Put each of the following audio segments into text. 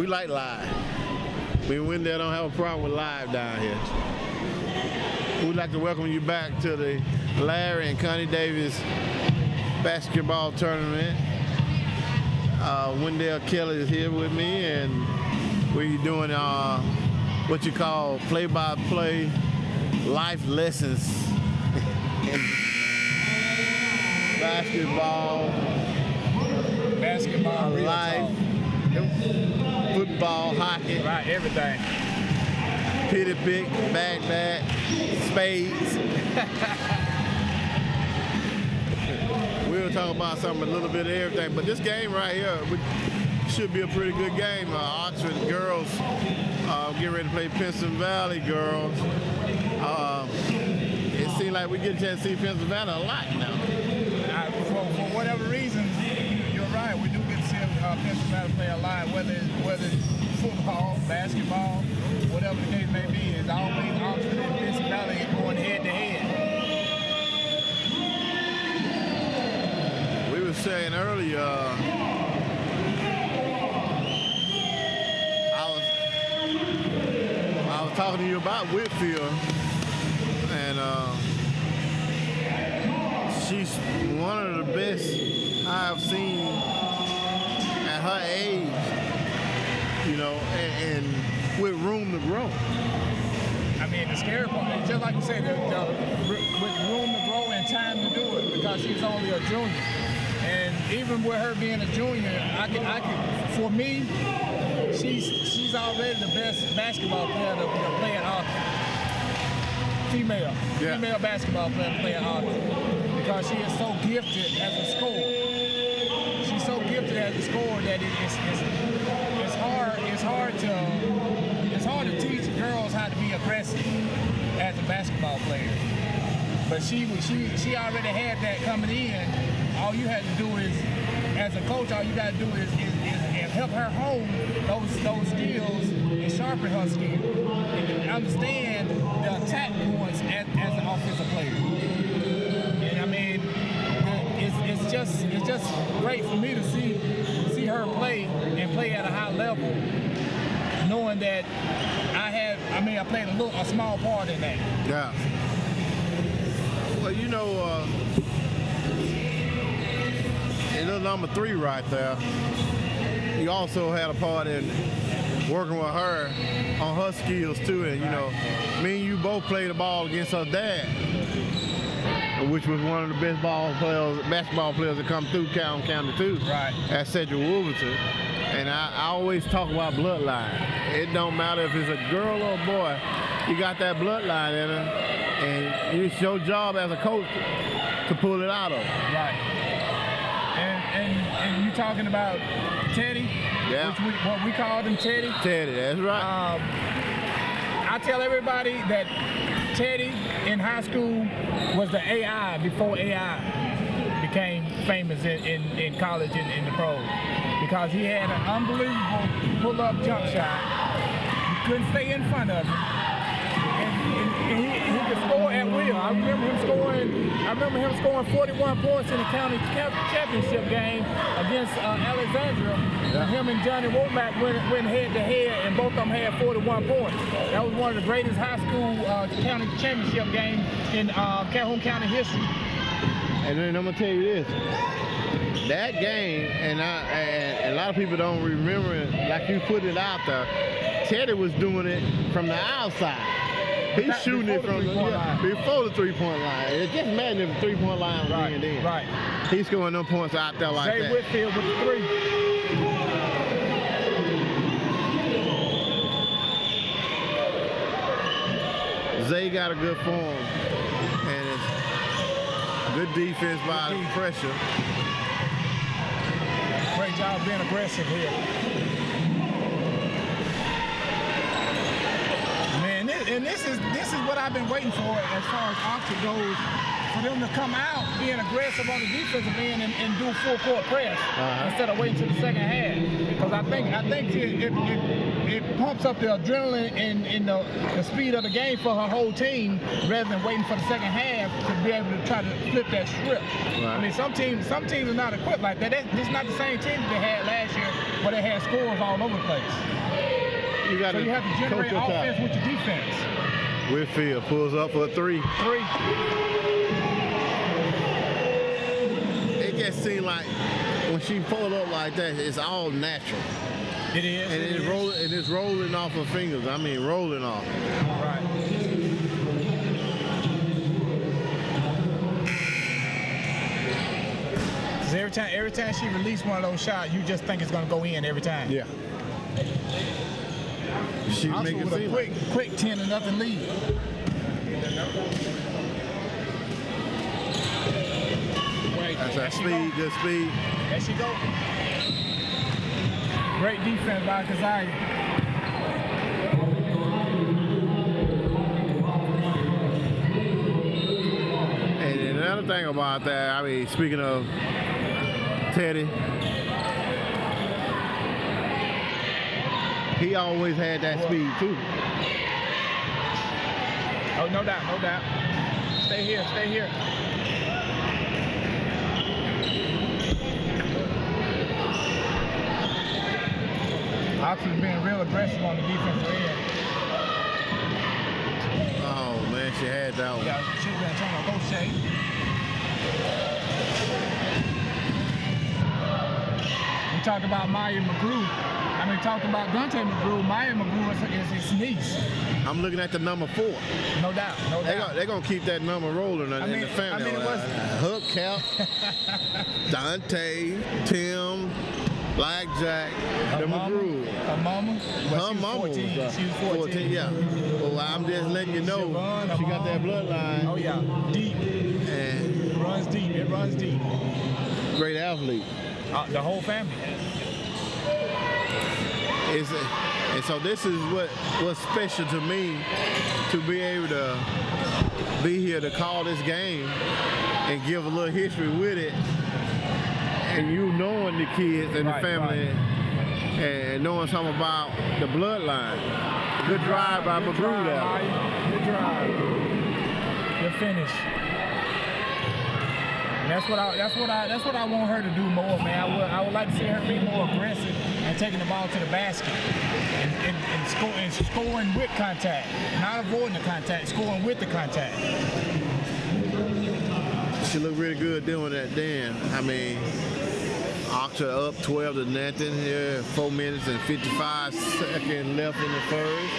We like live. We in Wendell don't have a problem with live down here. We'd like to welcome you back to the Larry and Connie Davis basketball tournament. Wendell Kelly is here with me, and we're doing what you call play-by-play life lessons in basketball, life, football, hockey, right, everything. Pitty pick, bat, spades. We'll talk about a little bit of everything, but this game right here should be a pretty good game. Oxford girls getting ready to play Pinson Valley girls. It seems like we get a chance to see Pinson Valley a lot now. For whatever reason, you're right. We do get to see Pinson Valley play a lot, whether it's football, basketball, whatever the case may be. It's always Oxford and Pinson Valley going head to head. We were saying earlier, I was talking to you about Whitfield, and she's one of the best I've seen at her age, you know, and with room to grow. I mean, the scary part is just like you say, with room to grow and time to do it, because she's only a junior. And even with her being a junior, I can, for me, she's already the best basketball player to play at Oxford. Female basketball player to play at Oxford, because she is so gifted as a scorer. She's so gifted as a scorer that it's hard to teach girls how to be aggressive as a basketball player. But she already had that coming in. All you had to do is, as a coach, all you got to do is help her hone those skills and sharpen her skills and understand the attack points as an offensive player. And I mean, it's just great for me to see her play and play at a high level, knowing that I played a small part in that. Yeah. Well, you know, little number 3 right there, you also had a part in working with her on her skills too. And you know, me and you both played the ball against her dad, which was one of the best basketball players that come through County too, right, at Central Wolverton. And I always talk about bloodline. It don't matter if it's a girl or a boy, you got that bloodline in her, and it's your job as a coach to pull it out of her. Right. And you talking about Teddy? Yeah. What we called him Teddy? Teddy, that's right. I tell everybody that Teddy in high school was the AI before AI became famous in college and in the pros, because he had an unbelievable pull-up jump shot. You couldn't stay in front of him. And he could score at will. I remember him scoring 41 points in the county championship game against Alexandria. Yeah. Him and Johnny Womack went head to head, and both of them had 41 points. That was one of the greatest high school county championship games in Calhoun County history. And then I'm gonna tell you this: that game, and a lot of people don't remember it like you put it out there. Teddy was doing it from the outside. He's shooting it from before the three-point line. It just imagine if the three-point line was being in. Right. He's scoring them points out there like that. Zay Whitfield with the 3. Zay got a good form, and it's good defense by the pressure. Great job being aggressive here. And this is what I've been waiting for as far as Oxford goes for them to come out being aggressive on the defensive end and do full court press instead of waiting to the second half. Because I think it pumps up the adrenaline and the speed of the game for her whole team rather than waiting for the second half to be able to try to flip that script. Right. I mean, some teams are not equipped like that. It's not the same team that they had last year where they had scores all over the place. So you have to generate offense with your defense. Whitfield pulls up for a three. It just seems like when she pulled up like that, it's all natural. It is. And it's rolling off her fingers. I mean, rolling off. Right. Every time she releases one of those shots, you just think it's going to go in every time. Yeah. She also make it with a seem quick 10-0 lead. That's that speed, good speed. There she go. Great defense by Kazai. And another thing about that, I mean, speaking of Teddy, he always had that speed too. Oh, no doubt. Stay here. Oxford's being real aggressive on the defensive end. Oh man, she had that one. Yeah, she's been trying to go Shay. We talked about Maya McGrew. Talked about Dante McGrew. Maya McGrew is his niece. I'm looking at the number 4. No doubt. They're going to keep that number rolling in the family. Hook, Cap, Dante, Tim, Blackjack, the McGrew. Her mama? Well, she was 14. Yeah. Well, I'm just letting you know she got that bloodline. Oh, yeah. Deep. And it runs deep. Great athlete. The whole family. And so this is what's special to me, to be able to be here to call this game and give a little history with it, and you knowing the kids and the family and knowing something about the bloodline. Good drive by McGrew there. Good drive. Good finish. And that's what I want her to do more, man. I would like to see her be more aggressive and taking the ball to the basket and scoring with contact, not avoiding the contact, scoring with the contact. She looked really good doing that then. I mean, Oxford up 12-0 here, 4 minutes and 55 seconds left in the first.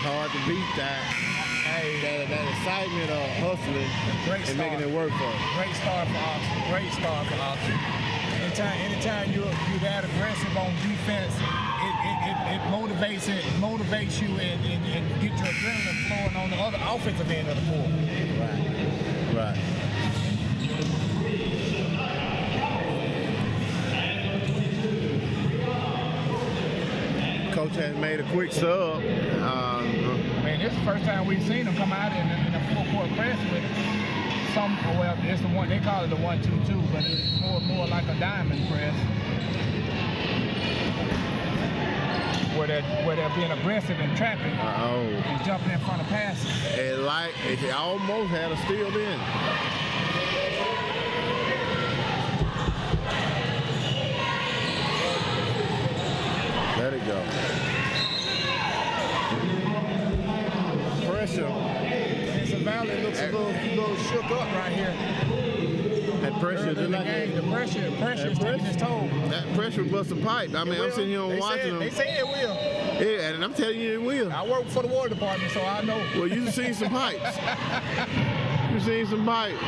Hard to beat that. That excitement of hustling and making it work for her. Great start for Oxford. Anytime you're that aggressive on defense, it motivates you and get your adrenaline flowing on the other offensive end of the court. Right. Coach has made a quick sub. Man, this is the first time we've seen him come out in a full-court press with it's the one, they call it the 1-2-2, but it's more like a diamond press. Where they're being aggressive and trapping and jumping in front of passes. It almost had a steal in. Let it go. Pressure. Pinson Valley looks a little shook up right here. That pressure, the pressure is taking its toll. That pressure bust a pipe. I mean, I'm sitting here and watching them. They say it will. Yeah, and I'm telling you it will. I work for the water department, so I know. Well, you've seen some pipes. You've seen some pipes.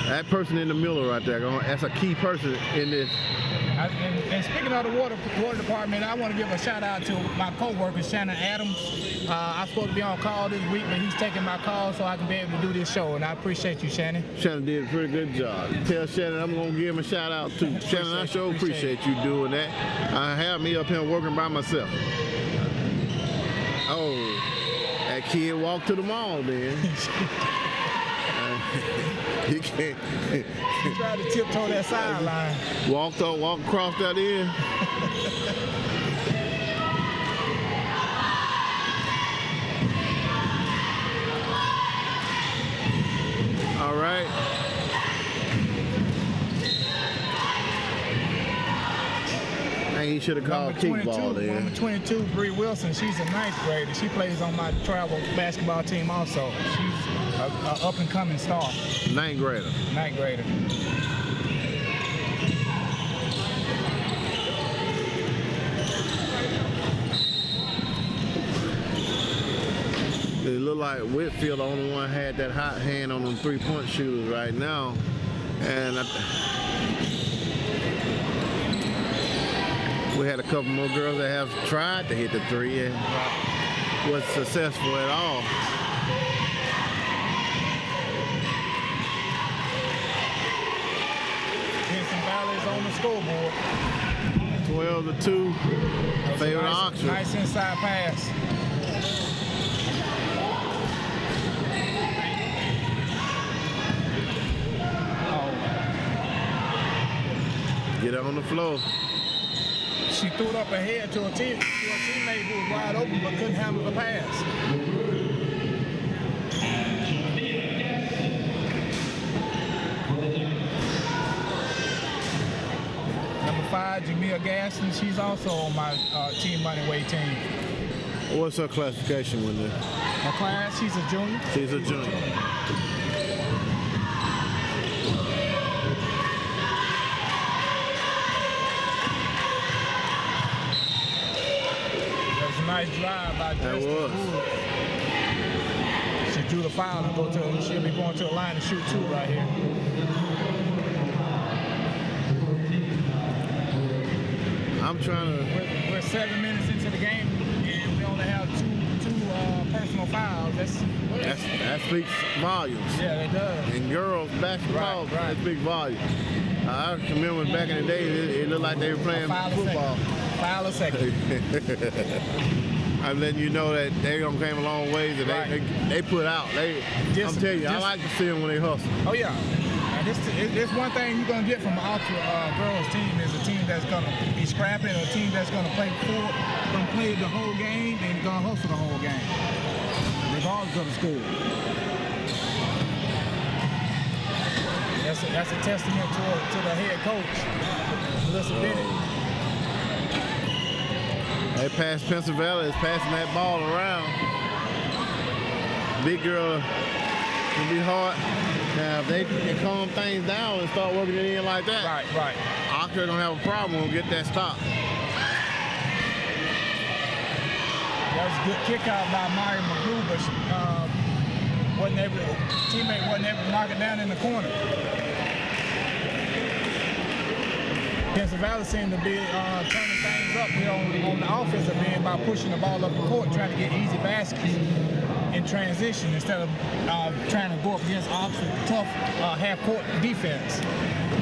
That person in the middle right there, that's a key person in this. And speaking of the water department, I want to give a shout out to my co-worker, Shannon Adams. I'm supposed to be on call this week, but he's taking my call so I can be able to do this show, and I appreciate you, Shannon. Shannon did a pretty good job. Tell Shannon I'm going to give him a shout out too. Shannon, I sure appreciate you doing that. I have me up here working by myself. Oh, that kid walked to the mall then. He can't. He tried to tiptoe that sideline. Walked across that end. All right. I think he should have called kickball there. Number 22, Bree Wilson. She's a 9th grader. She plays on my travel basketball team also. She's an up-and-coming star. 9th grader. 9th grader. It looked like Whitfield, the only one had that hot hand on them 3-point shooters right now. And we had a couple more girls that have tried to hit the 3 and wasn't successful at all. Pinson Valley is on the scoreboard. 12-2. Favorite Oxford. Nice inside pass. Get it on the floor. She threw it up ahead to a teammate who was wide open but couldn't handle the pass. Number 5, Jamia Gaston. She's also on my team running weight team. What's her classification with this? Her class, she's a junior. She's a junior. Nice drive by Davidson. That was. She drew the foul and she'll be going to the line to shoot 2 right here. I'm trying to. We're 7 minutes into the game and we only have two personal fouls. That speaks volumes. Yeah, it does. And girls basketball, Right. that speaks volumes. I remember back in the day, it looked like they were playing football. Foul a second. I'm letting you know that they done came a long ways and they put out. I'm telling you, I like to see them when they hustle. Oh yeah. And this one thing you're gonna get from an Ultra girls team is a team that's gonna be scrapping, a team that's gonna play the whole game, and gonna hustle the whole game, regardless of the score. That's a testament to the head coach, Melissa Bennett. They passed Pennsylvania, is passing that ball around. Big girl can be hard. Now, if they can calm things down and start working it in like that, Right. Oxford don't have a problem. We'll get that stop. That was a good kick out by Mari McGrew, but teammate wasn't able to knock it down in the corner. Pennsylvania seemed to be turning things up here on the offensive end by pushing the ball up the court, trying to get easy baskets in transition instead of trying to go up against Oxford tough half-court defense.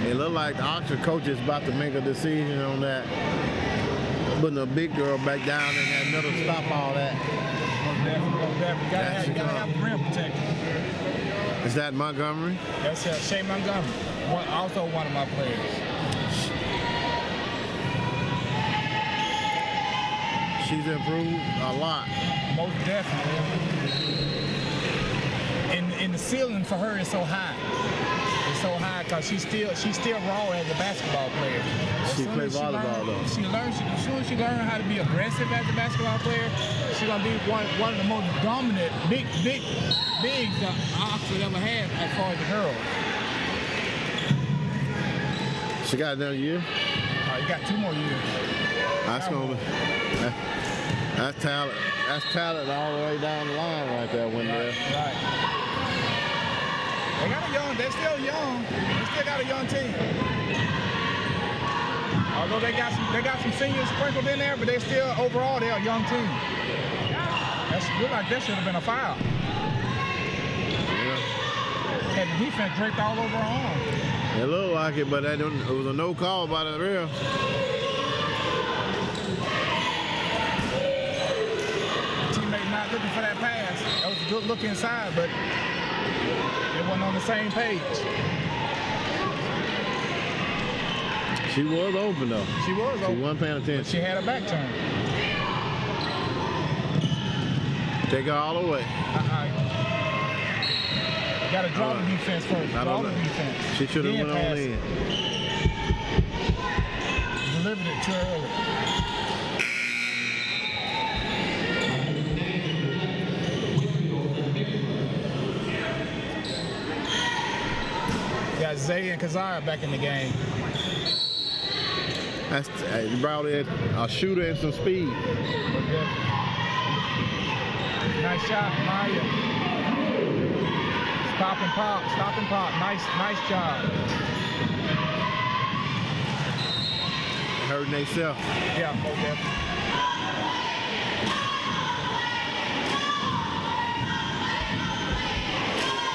It looked like the Oxford coach is about to make a decision on that. Putting a big girl back down in that middle, stop all that. You gotta have the rim protector. Is that Montgomery? That's Shay Montgomery, also one of my players. She's improved a lot. Most definitely. And the ceiling for her is so high. It's so high because she's still raw as a basketball player. She plays volleyball though. As soon as she learns how to be aggressive as a basketball player, she's gonna be one of the most dominant bigs that Oxford ever had as far as the girls. She got another year? You got 2 more years. That's talent. That's talent all the way down the line right there, Wendell. Right. They're still young. They still got a young team. Although they got some seniors sprinkled in there, but they still overall they're a young team. Look like that should have been a foul. Yeah. Had the defense draped all over her arm. It looked like it, but it was a no call by the ref. Teammate not looking for that pass. That was a good look inside, but they wasn't on the same page. She was open though. She was open. She wasn't paying attention. But she had her back turned. Take her all the way. Got to draw the defense first. Draw the defense. She should have went on in. Delivered it too early. Got Zay and Kazaya back in the game. That's probably a shooter and some speed. Nice shot, Maya. Stop and pop. Nice job. Hurting themselves. Yeah, most definitely.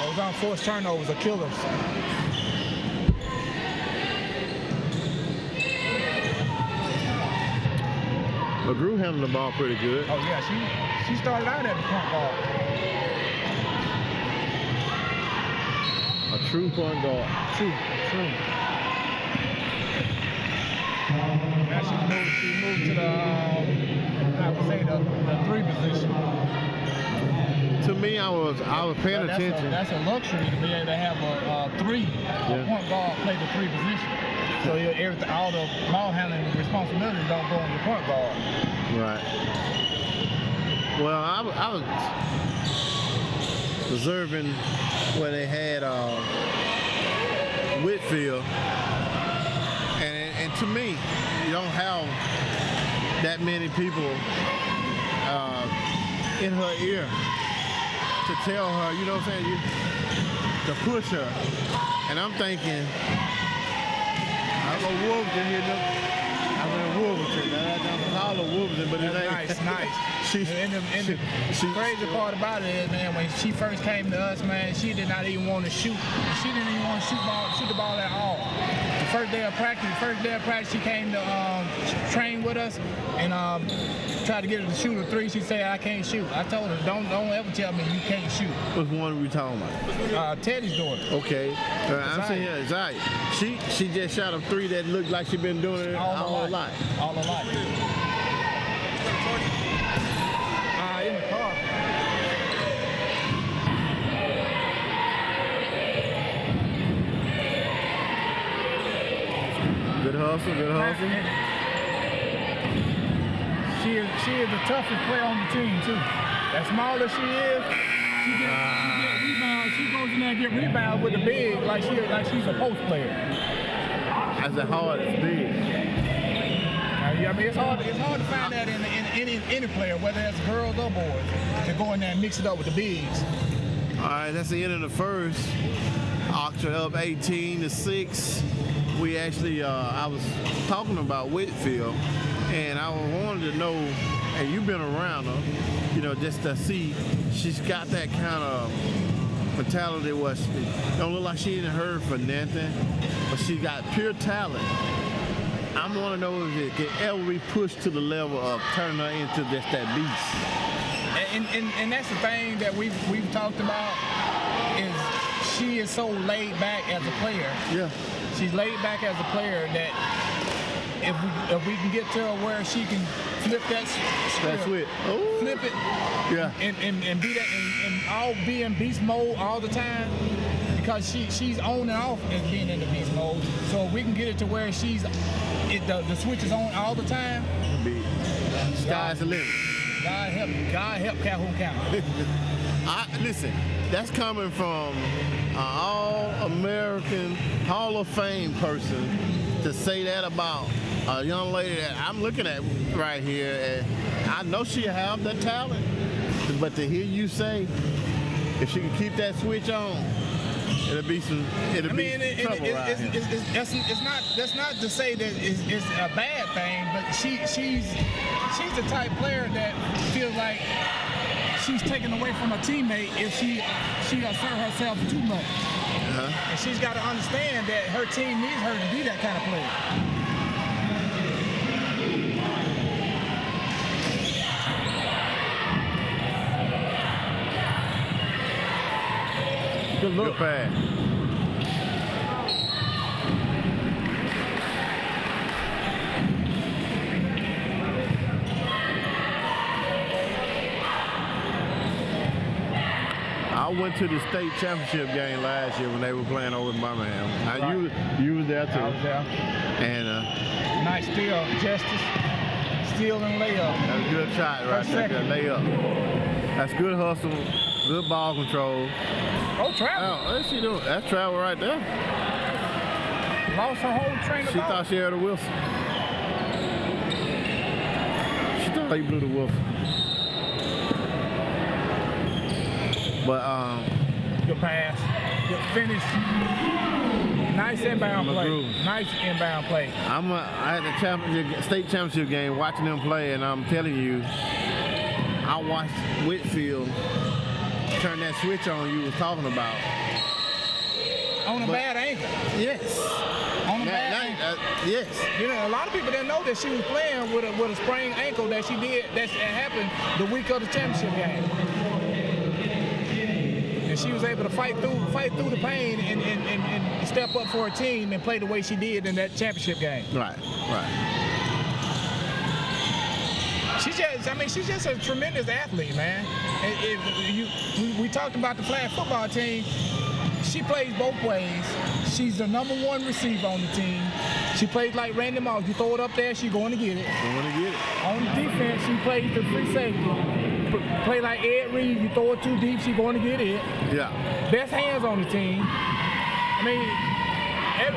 Those unforced turnovers are killers. McGrew handled the ball pretty good. Oh yeah, she started out at the point guard. A true point guard. True. Now she moved to the, I would say the 3 position. To me, I was paying attention. That's a luxury to be able to have a 3 point guard play the 3 position. So everything, all the ball handling responsibilities don't go on the point guard. Right. Well, I was observing where they had Whitfield, and to me, you don't have that many people in her ear to tell her, you know what I'm saying, to push her. And I'm thinking, I go Wolverton here, no. I went Wolverton. That's all of Wolverton, but it ain't. Nice. The crazy part about it is, man, when she first came to us, man, she did not even want to shoot. She didn't even want to shoot the ball at all. The first day of practice, she came to train with us and tried to get her to shoot a 3. She said, I can't shoot. I told her, don't ever tell me you can't shoot. Which one are we talking about? Teddy's daughter. Okay. I'm saying here, Zaya. She just shot a 3 that looked like she been doing it all her life. All her life. In the car. Good hustle. She is the toughest player on the team too. As small as she is, she get rebounds. She goes in there and get rebounds with the big like she's a post player. That's the hardest big. I mean, it's hard to find that in any player, whether it's girls or boys, to go in there and mix it up with the bigs. All right, that's the end of the first. Oxford up 18-6. We actually, I was talking about Whitfield, and I wanted to know, and you've been around her, you know, just to see, she's got that kind of mentality where she don't look like she ain't heard for nothing, but she got pure talent. I want to know if it can ever be pushed to the level of turning her into just that beast. And that's the thing that we've talked about is she is so laid back as a player. Yeah. She's laid back as a player that if we can get to her where she can flip that switch, flip it, yeah, and be that and all be in beast mode all the time. Because she's on and off as being in the beast mode. So if we can get it to where the switch is on all the time, sky's the limit. God help Calhoun County. Listen, that's coming from an all-American Hall of Fame person to say that about a young lady that I'm looking at right here. And I know she have the talent, but to hear you say if she can keep that switch on, it'll be some. It'll I mean, be trouble right here. that's not to say that it's a bad thing, but she's the type player that feels like she's taken away from a teammate if she assert herself too much. And she's got to understand that her team needs her to be that kind of player. Good look. Good pass. I went to the state championship game last year when they were playing over in Birmingham. You was there too. I was there. And nice steal, Justice. Steal and layup. That's a good shot right there. Good layup. That's good hustle, good ball control. Oh, travel. Oh, what's she doing? That's travel right there. Lost her whole train of She thought. thought she had a whistle. She thought he blew the whistle. But good pass, good finish, nice inbound play. Nice inbound play. I had the state championship game watching them play, and I'm telling you, I watched Whitfield turn that switch on you was talking about. On a bad ankle. Yes. On a bad ankle. Yes. You know, a lot of people didn't know that she was playing with a sprained ankle that happened the week of the championship game. And she was able to fight through the pain and step up for her team and play the way she did in that championship game. Right. She's just a tremendous athlete, man. We talked about the flag football team. She plays both ways. She's the #1 receiver on the team. She plays like Randy Moss. You throw it up there, she's going to get it. On the defense, she plays the free safety. Play like Ed Reed. You throw it too deep, she's going to get it. Yeah. Best hands on the team. I mean,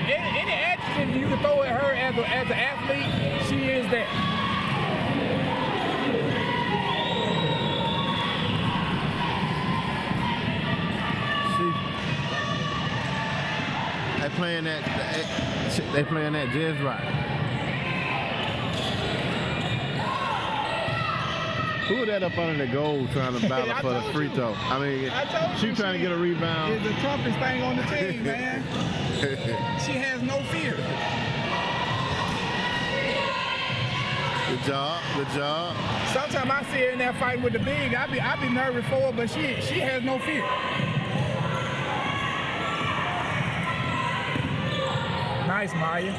any adjective you can throw at her as an athlete, she is that. They playing that just right. Who was that up under the goal trying to battle for the free throw? I mean, she trying to get a rebound. It's the toughest thing on the team, man. She has no fear. Good job. Sometimes I see her in that fight with the big. I be nervous for her, but she has no fear. Nice, Maya.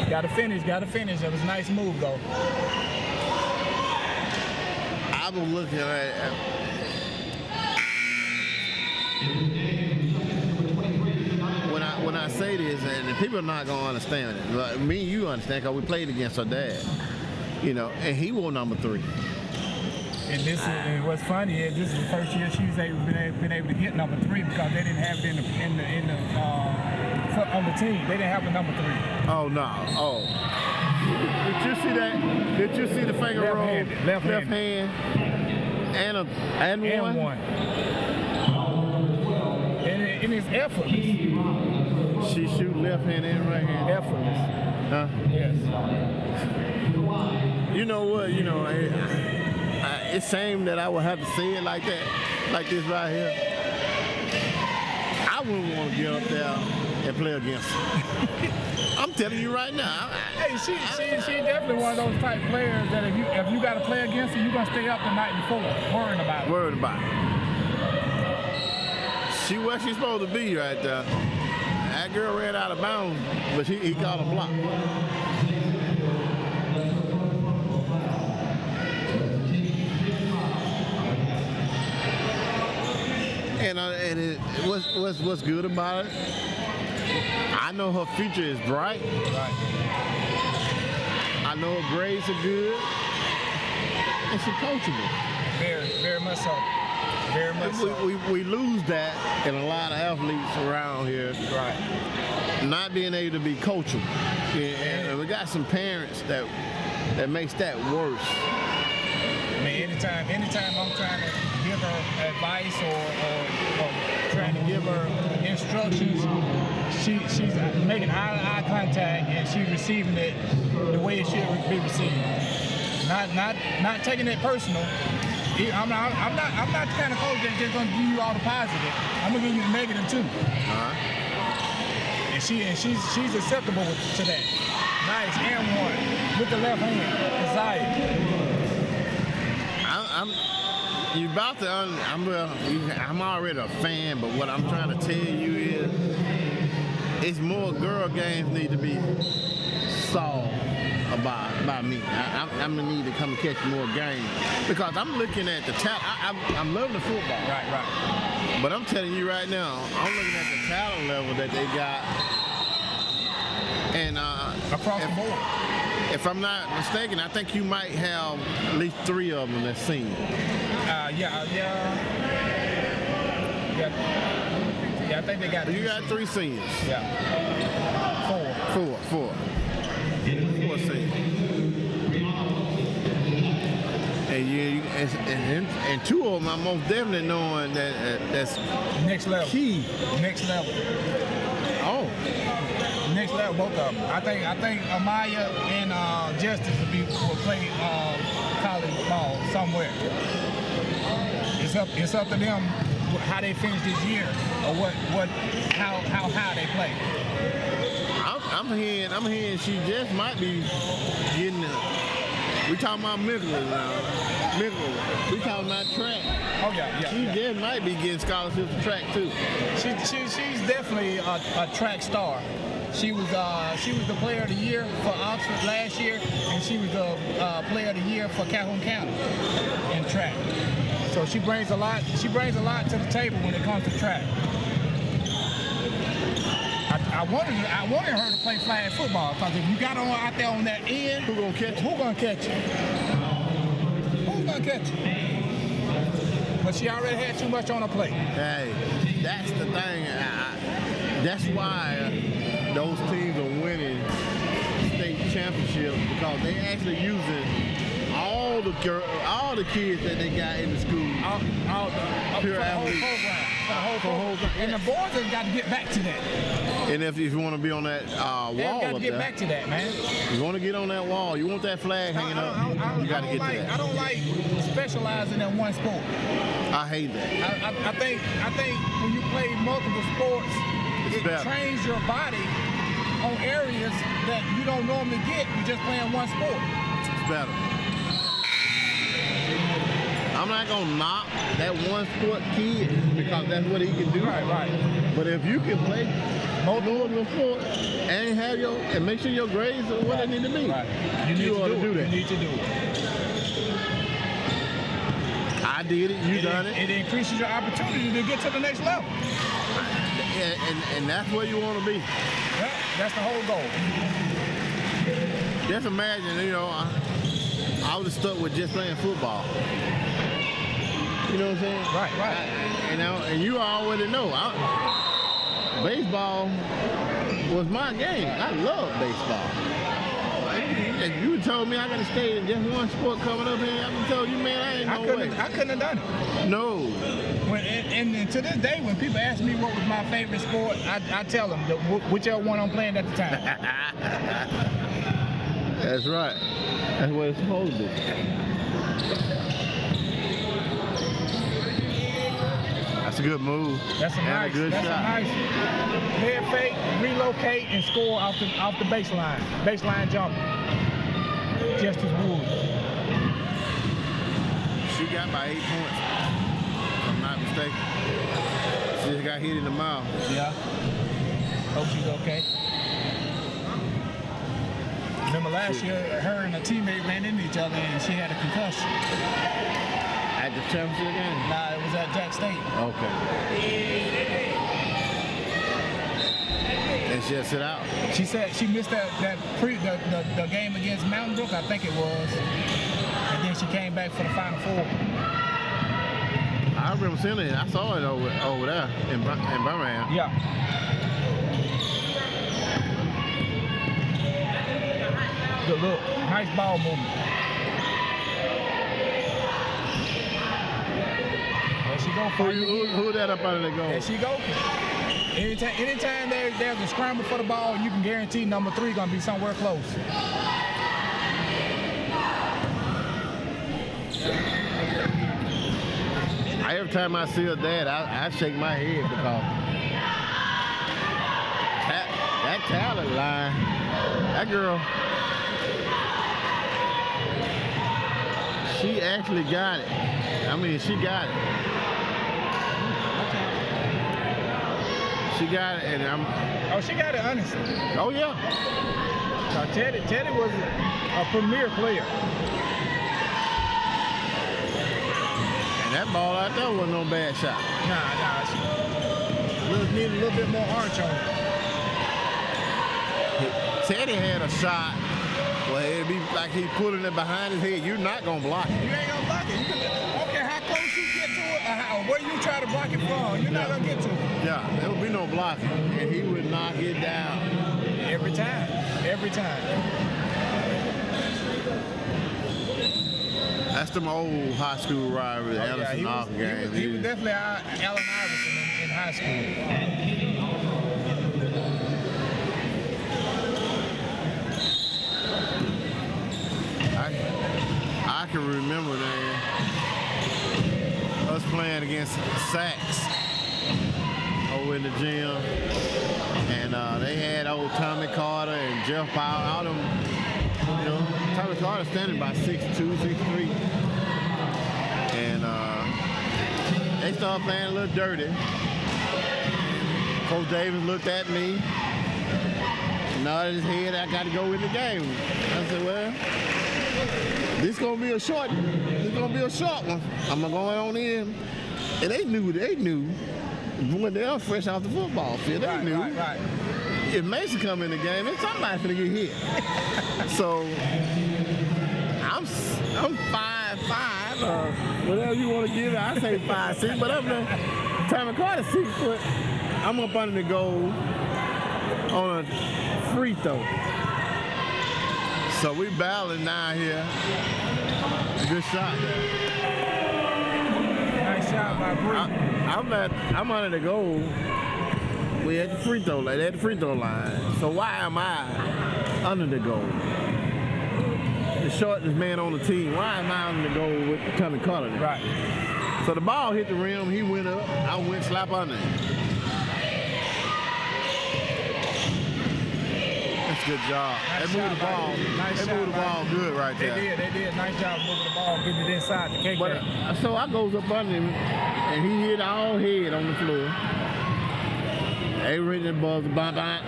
Gotta finish. It was a nice move, though. I was looking at when I say this, and people are not gonna understand it. Like, me and you understand because we played against her dad, and he wore #3. And what's funny is this is the first year she's been able to get #3 because they didn't have it on the team. They didn't have a #3. Oh no! Oh, did you see that? Did you see the finger roll? Left hand. And one. And it's effortless. She shoot left hand and right hand. Effortless. Huh? Yes. You know what? It's shame that I would have to say it like that, like this right here. I wouldn't want to get up there and play against her. I'm telling you right now. Hey, she definitely one of those type players that if you got to play against her, you're gonna stay up the night before, worrying about it. She where she's supposed to be right there. That girl ran out of bounds, but he got a block. And what's good about it? I know her future is bright. Right. I know her grades are good, and she's coachable. Very, very much so. Very much so. We lose that in a lot of athletes around here. Right. not being able to be coachable. And we got some parents that makes that worse. I mean, anytime I'm trying to give give her advice or trying to give her instructions, she's making eye contact and she's receiving it the way it should be received. Not taking it personal. I'm not the kind of coach that's just gonna give you all the positive. I'm gonna give you the negative too. And she's acceptable to that. Nice and one with the left hand. You about to, I'm already a fan, but what I'm trying to tell you is, it's more girl games need to be solved by me. I'm gonna need to come and catch more games because I'm looking at the talent. I'm loving the football. Right. But I'm telling you right now, I'm looking at the talent level that they got, and across the board. If I'm not mistaken, I think you might have at least 3 of them that's seen. Yeah, I think they got. You got 3 seniors. Yeah. 4 seniors. And 2 of them, I'm most definitely knowing that's next level. Key. Next level. Oh. Next level, both of them. I think Amaya and Justice will play college ball somewhere. It's up to them how they finish this year or how high they play. I'm hearing she just might be getting. We talking about Mickle now. We talking about track. Oh yeah. She just might be getting scholarships to track too. She's definitely a track star. She was the player of the year for Oxford last year, and she was the player of the year for Calhoun County in track. So she brings a lot. She brings a lot to the table when it comes to track. I wanted her to play flag football because if you got her out there on that end, Who gonna catch you? Who's gonna catch you? But she already had too much on her plate. Hey, that's the thing. That's why those teams are winning state championships because they actually using all the kids that they got in the school. Pure athletes. For the whole program. And the boys have got to get back to that. And if you want to be on that wall they've got to up get there, back to that, man. you want to get on that wall, you want that flag hanging up, you got to get to that. I don't like specializing in one sport. I hate that. I think when you play multiple sports, it better. trains your body on areas that you don't normally get with just playing one sport. It's better. I'm not going to knock that one sport kid because that's what he can do. Right. But if you can play multiple sports and make sure your grades are what they need to be, right. You ought to do that. You need to do it. I did it. You done it. It increases your opportunity to get to the next level. And that's where you want to be. Yeah, that's the whole goal. Just imagine, I was stuck with just playing football. You know what I'm saying? Right. And you already know. Baseball was my game. I love baseball. If you told me I got to stay in just one sport coming up here, I would tell you, man, I ain't no way. I couldn't have done it. No. And to this day, when people ask me what was my favorite sport, I tell them whichever one I'm playing at the time. That's right. That's what it's supposed to be. That's a good move. That's a nice head fake, relocate, and score off the baseline. Baseline jumper. Justice Wood. She got by 8 points, if I'm not mistaken. She just got hit in the mouth. Yeah. Hope she's okay. Remember last year, her and a teammate ran into each other and she had a concussion. At the championship game? Nah, it was at Jack State. Okay. And she'll sit out? She said she missed the game against Mountain Brook, I think it was. And then she came back for the Final Four. I remember seeing it. I saw it over there in Birmingham. Yeah. Good look. Nice ball movement. she go for you. Who that up under the goal? There she go. Anytime there's a scramble for the ball, you can guarantee number 3 gonna be somewhere close. Every time I see her dad, I shake my head because that talent line, that girl, she actually got it. I mean, she got it. She got it, and Oh, she got it honestly. oh yeah. So Teddy was a premier player. And that ball out there wasn't no bad shot. Nah. She needed a little bit more arch on it. Teddy had a shot where it'd be like he pulling it behind his head. You're not gonna block it. You ain't gonna block it. I don't care how close you get to it or where you try to block it from. You're not gonna get to it. Yeah, there would be no blocking, and he would knock it down. Every time. That's them old high school rivalry, Allison Knox games. He was definitely Allen Iverson in high school. I can remember that us playing against Sachs over in the gym, and they had old Tommy Carter and Jeff Powell, all them, you know, Tommy Carter standing by 6'2", 6'3", and they started playing a little dirty. Coach Davis looked at me, nodded his head, I got to go in the game. I said, well, this gonna be a short one. I'm gonna go on in. And they knew when they were fresh off the football field. They knew Right. if Mason come in the game, then somebody's gonna get hit. So I'm 5'5", or whatever you want to give it. I say 5'6", but I'm the Tommy Carter 6 foot. I'm up under the goal on a free throw. So we battling now here. Good shot. Nice shot by Bree. I'm under the goal. We at the free throw line. At the free throw line. So why am I under the goal? The shortest man on the team. Why am I under the goal with Tommy Carter? Right. So the ball hit the rim. He went up. I went slap under him. Good job. Nice They moved the ball. Nice They moved the ball good right there. They did. Nice job moving the ball, getting it inside the cake. But so I goes up under him, and he hit all head on the floor. They ready to buzz the bump out.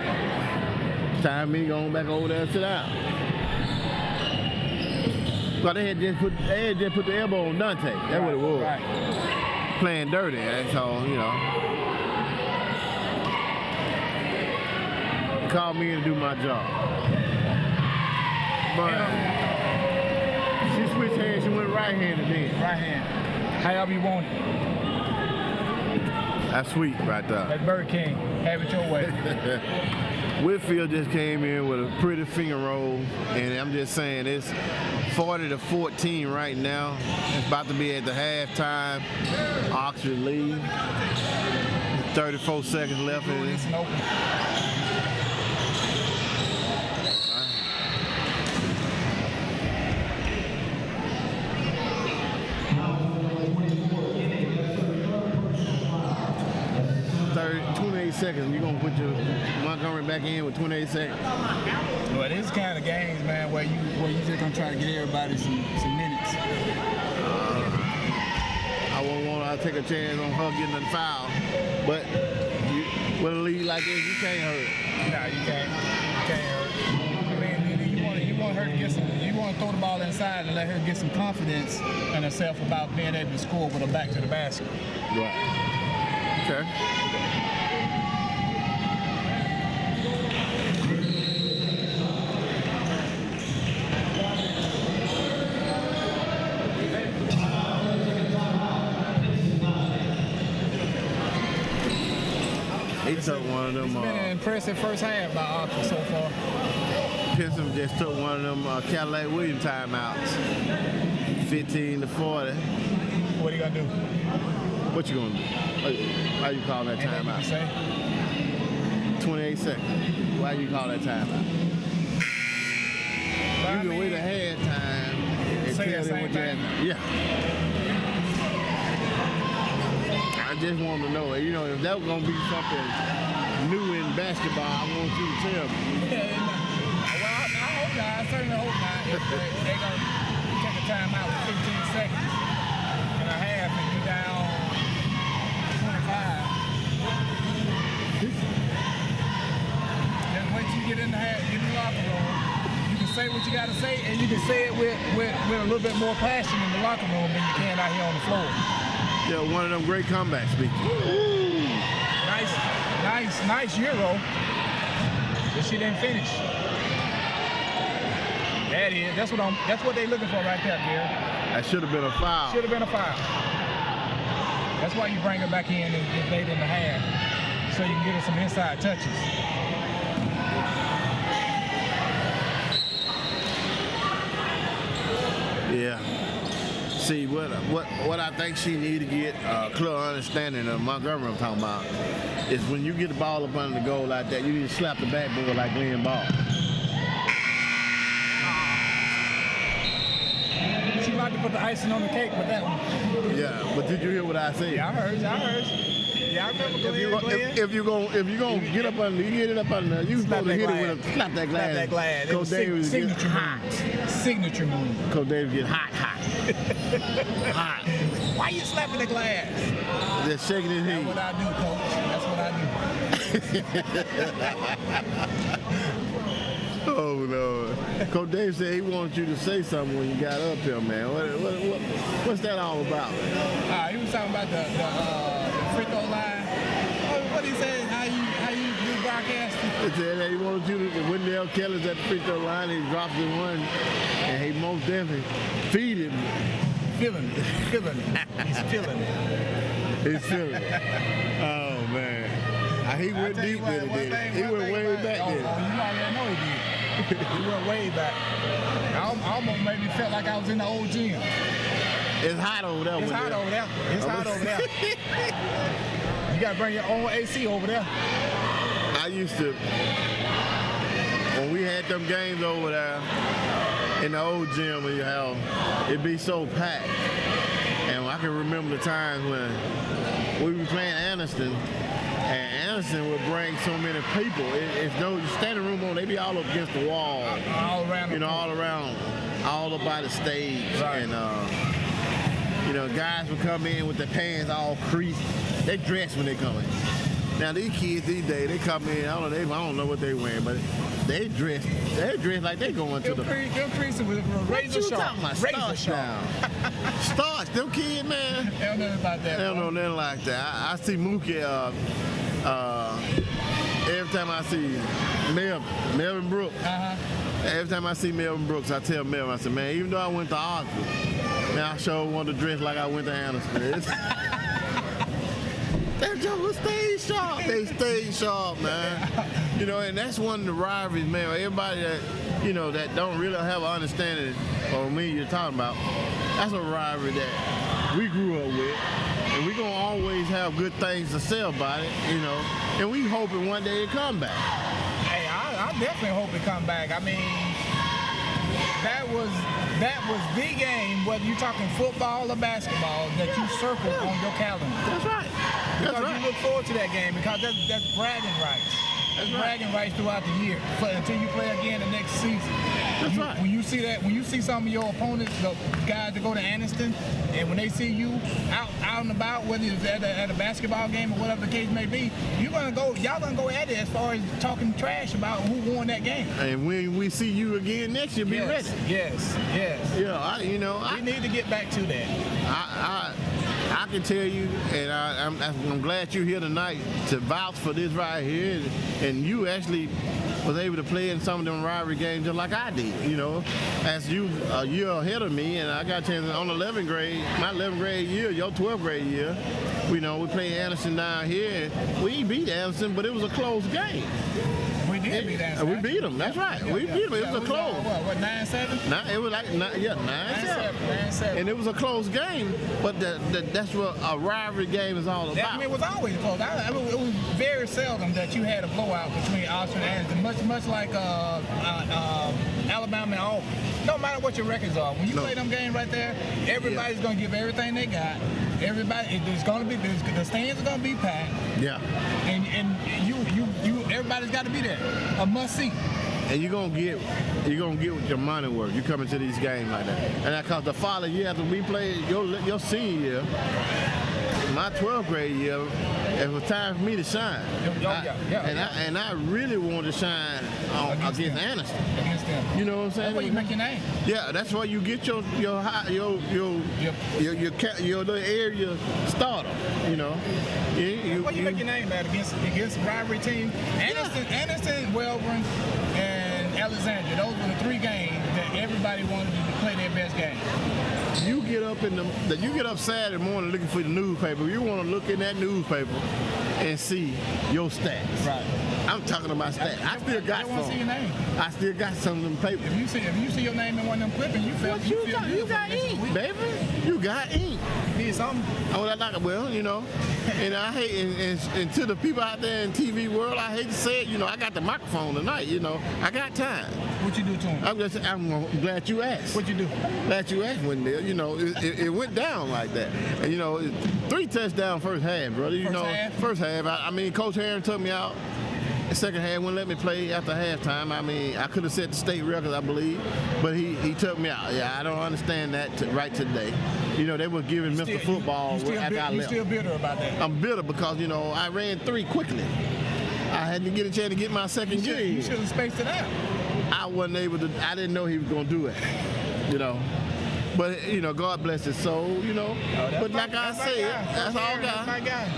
Time me going back over there and sit down. But they had just put the elbow on Dante. That's what it was. Right. Playing dirty. That's all, you know. Called me in to do my job. But she switched hands, she went right-handed then. Right hand. However you want it. That's sweet right there. That's Burger King. Have it your way. Whitfield just came in with a pretty finger roll, and I'm just saying it's 40-14 right now. It's about to be at the halftime. Oxford lead. 34 seconds left in it. It's open. 28 seconds. You're gonna put your Montgomery back in with 28 seconds. Well, this kind of games, man, where you just gonna try to get everybody some minutes. I won't want to take a chance on her getting a foul, but with a lead like this, you can't hurt. Nah, you can't. You can't hurt. I mean, you want her to get some. You want to throw the ball inside and let her get some confidence in herself about being able to score with her back to the basket. Right. Okay. He took one of them. It's been an impressive first half by Oxford so far. Pinson just took one of them Cadillac Williams timeouts. 15-40. What are you gonna do? What you gonna do? Why you call that And then you can timeout? say, 28 seconds. Why you call that timeout? but You I can mean, wait ahead of time and say tell the them same what you thing? have. Yeah. I just want to know, you know, if that was gonna be something new in basketball, I want you to tell me. well, I hope not. I certainly hope not. If they're going to take a timeout with 15 seconds and a half and you down 25. Just wait till you get in the locker room. You can say what you got to say, and you can say it with a little bit more passion in the locker room than you can out here on the floor. Yeah, one of them great comeback speeches. Nice Euro. But she didn't finish. That is. That's what they're looking for right there, Gary. That should have been a foul. Should have been a foul. That's why you bring her back in and late in the half, so you can get her some inside touches. Yeah. See, what I think she need to get clear understanding of Montgomery I'm talking about is when you get the ball up under the goal like that, you need to slap the backboard like Glenn Ball. She might have put the icing on the cake with that one. Yeah, but did you hear what I said? Yeah, I heard. Yeah, I remember Glenn. If you gonna get up under, you get it up under. You supposed to hit it with a slap that glass. Slap that glass. Coach Davis get hot. Signature move. Coach Davis get hot. Hot. Why you slapping the glass? Just shaking his That's head. what I do, Coach. That's what I do. Oh Lord. Coach Dave said he wanted you to say something when you got up here, man. What's that all about? He was talking about the free throw line. What he said? How you do broadcasting? He said that he wanted you to, when Wendell Kelly's at the free throw line, he drops in one, and he most definitely feed him. Feeling it. He's feeling it. He's feeling it. Oh man. He went deep with it, did he? He went way back there. You already know he did. He went way back. I almost made me feel like I was in the old gym. It's hot over there. It's hot over there. It's hot over there. You gotta bring your own AC over there. I used to, when we had them games over there in the old gym, it'd be so packed. And I can remember the times when we were playing Anderson, and Anderson would bring so many people. It's no standing room on, they be all up against the wall. All around. You know, all around, all up by the stage. Right. And, you know, guys would come in with their pants all creased. They dress when they come in. Now these kids these days, they come in, I don't know what they wearing, but they dress like they going to the. Them creasing with razor sharp. Razor sharp. Starch, them kids, man. They don't know about that. They don't know nothing like that. I see Mookie, every time I see Melvin Brooks, every time I see Melvin Brooks, I tell Melvin, I say, man, even though I went to Oxford, man, I sure want to dress like I went to Anderson. That joke stayed sharp. They stayed sharp, man. You know, and that's one of the rivalries, man. Everybody that, you know, that don't really have an understanding of me you're talking about, that's a rivalry that we grew up with. And we're going to always have good things to say about it, you know. And we hoping one day it come back. Hey, I definitely hope it come back. I mean, that was the game, whether you're talking football or basketball, that you circled on your calendar. That's right. Because you look forward to that game because that's bragging rights. That's bragging rights throughout the year until you play again the next season. That's right. When you see some of your opponents, the guys that go to Anniston, and when they see you out and about, whether it's at a basketball game or whatever the case may be, y'all gonna go at it as far as talking trash about who won that game. And when we see you again next year, be ready. Yes. Yeah, We need to get back to that. I can tell you, and I'm glad you're here tonight to vouch for this right here, and you actually was able to play in some of them rivalry games just like I did, you know, as you a year ahead of me, and I got a chance on 11th grade, my 11th grade year, your 12th grade year, you know, we played Anderson down here, and we beat Anderson, but it was a close game. We We didn't beat Anderson. We beat them. That's right. We beat them. It was a close. What, 9-7? It was like 9-7. 9-7. And it was a close game, but that's what a rivalry game is all about. I mean, it was always close. I mean, it was very seldom that you had a blowout between Oxford and Anderson, much like Alabama and Auburn. No matter what your records are, when you play them games right there, everybody's gonna give everything they got. Everybody, the stands are gonna be packed. Yeah. And everybody's got to be there. A must see. And you're gonna get what your money worth. You come into these games like that, and because the following year after we played your senior year, my 12th grade year, it was time for me to shine. And I really wanted to shine against Anderson. Against them. You know what I'm saying? That's where you make your name. Yeah, that's where you get your little area starter. You know. Where you make your name at against rivalry team. Anderson, Welborn, and Alexandria. Those were the 3 games that everybody wanted to play their best game. You get up Saturday morning looking for the newspaper. You want to look in that newspaper and see your stats. Right. I'm talking about stats. I still got some. I want to see your name. I still got some of them papers. If you see your name in one of them clippings, you got ink, baby. You got ink. Need something. Well, you know, and I hate, and to the people out there in TV world, I hate to say it, you know, I got the microphone tonight, you know, I got time. What you do to him? I'm glad you asked. What you do? Glad you asked, Wendell. You know, it went down like that. And, you know, 3 touchdowns first half, brother. First half. I mean, Coach Herring took me out. The second half wouldn't let me play after halftime. I mean, I could have set the state record, I believe, but he took me out. Yeah, I don't understand that right today. You know, they were giving Mr. Football after I left. You still bitter about that? I'm bitter because, you know, I ran 3 quickly. I had to get a chance to get my second game. You should have spaced it out. I wasn't able to. I didn't know he was going to do it, you know. But, you know, God bless his soul, you know. But like I said, that's all God. That's my guy.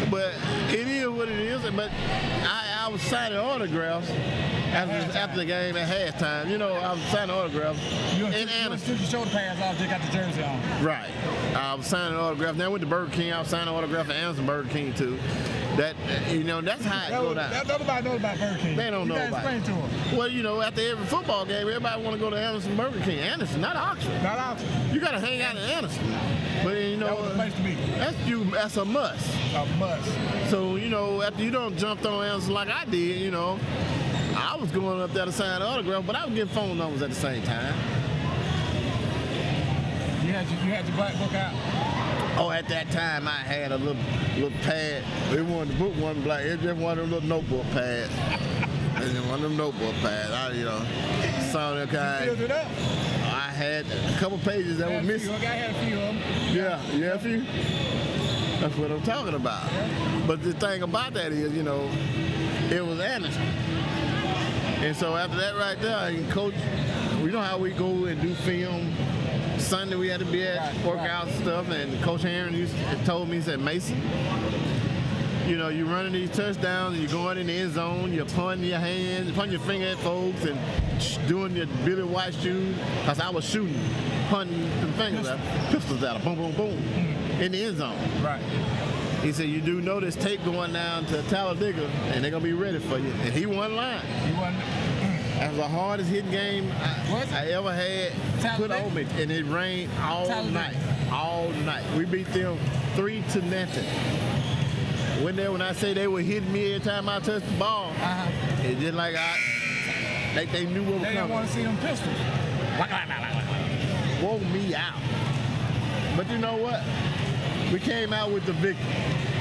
But it is what it is. But I was signing autographs after the game at halftime. You know, I was signing autographs. You took your shoulder pads off, just got the jersey on. Right. I was signing autographs. Now I went to Burger King. I was signing autographs at Anderson Burger King, too. That, you know, that's how it go down. Nobody knows about Burger King. They don't know about it. Explain to them. Well, you know, after every football game, everybody want to go to Anderson Burger King. Anderson, not Oxford. Not Oxford. You got to hang out in Anderson. But, you know, that was the place to be. That's a must. A must. So, you know, after you don't jump on Anderson like I did, you know, I was going up there to sign autographs, but I was getting phone numbers at the same time. You had your black book out? Oh, at that time I had a little pad. It wasn't the book wasn't black. It just one of them little notebook pads. One of them notebook pads. I, you know, saw that kind. You filled it up? I had a couple pages that were missing. I had a few of them. Yeah, a few. That's what I'm talking about. Yeah. But the thing about that is, you know, it was Anderson. And so after that right there, Coach, we know how we go and do film. Sunday we had to be at workouts and stuff, and Coach Herring told me, he said, Mason, you know, you're running these touchdowns and you're going in the end zone, you're punting your hands, punting your finger at folks and doing your Billy White shoes, because I was shooting, punting the fingers out, pistols out, boom, boom, boom, in the end zone. Right. He said, you do know there's tape going down to Talladega, and they're going to be ready for you. And he won line. That was the hardest hitting game I ever had put on me, and it rained all night. All night. We beat them 3-0. When I say they were hitting me every time I touched the ball, it's just like they knew what was coming. They didn't want to see them pistols. Wore me out. But you know what? We came out with the victory.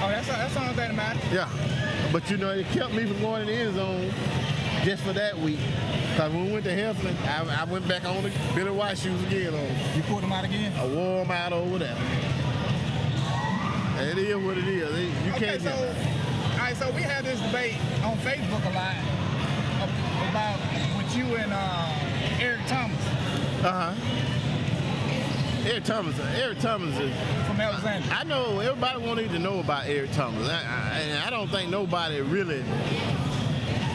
Oh, that's all that matters. Yeah. But you know, it kept me from going in the end zone just for that week. Because when we went to Heflin, I went back on the Billy White shoes again. You pulled them out again? I wore them out over there. It is what it is. You can't get it. All right, so we had this debate on Facebook a lot about with you and Eric Thomas. Eric Thomas is from Alexandria. I know everybody wanted to know about Eric Thomas. I don't think nobody really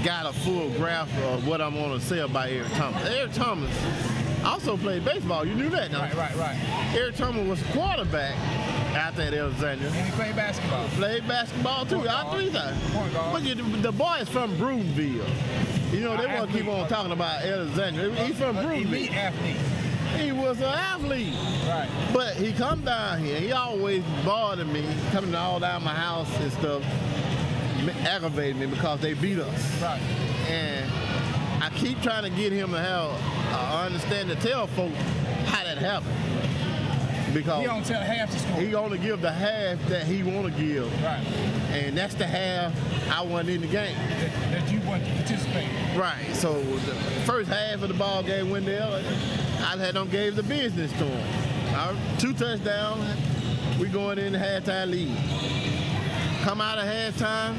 got a full grasp of what I'm going to say about Eric Thomas. Eric Thomas also played baseball. You knew that, don't you? Right. Eric Thomas was quarterback out there at Alexandria. And he played basketball. Played basketball too. All 3 times. Point guard. But the boy is from Brutonville. You know, they want to keep on talking about Alexander. He's from Brooklyn. Elite athlete. He was an athlete. Right. But he come down here. He always bothered me, coming all down my house and stuff, aggravated me because they beat us. Right. And I keep trying to get him to have understanding, to tell folks how that happened. Because He don't tell half the story. he only give the half that he want to give. Right. And that's the half I wasn't in the game. That you want to participate in. Right. So the first half of the ball game went there. I had them gave the business to him. 2 touchdowns. We going in the halftime lead. Come out of halftime.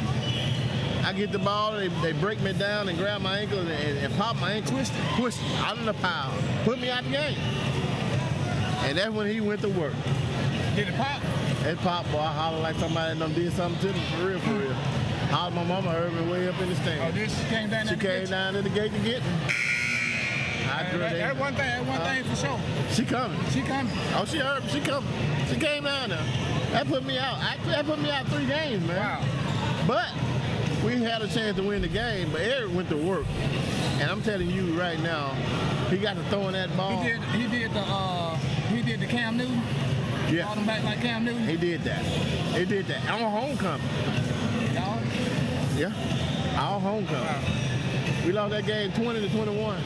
I get the ball. They break me down and grab my ankle and pop my ankle. Twist out of the pile. Put me out the game. And that's when he went to work. Did it pop? It popped, boy. I hollered like somebody done did something to me, for real, for real. Hollered, my mama heard me way up in the Oh, stand. this came down. She came down to the gate to get me. That's one thing. That's one thing for sure. She coming. She coming. Oh, she heard me. She coming. She came down there. That put me out. That put me out 3 games, man. Wow. But we had a chance to win the game, but Eric went to work. And I'm telling you right now, he got to throwing that ball. He did the Cam Newton. Yeah. Brought him back like Cam Newton. He did that. He did that. On homecoming. Y'all. Yeah. Our homecoming. Wow. We lost that game 20-21.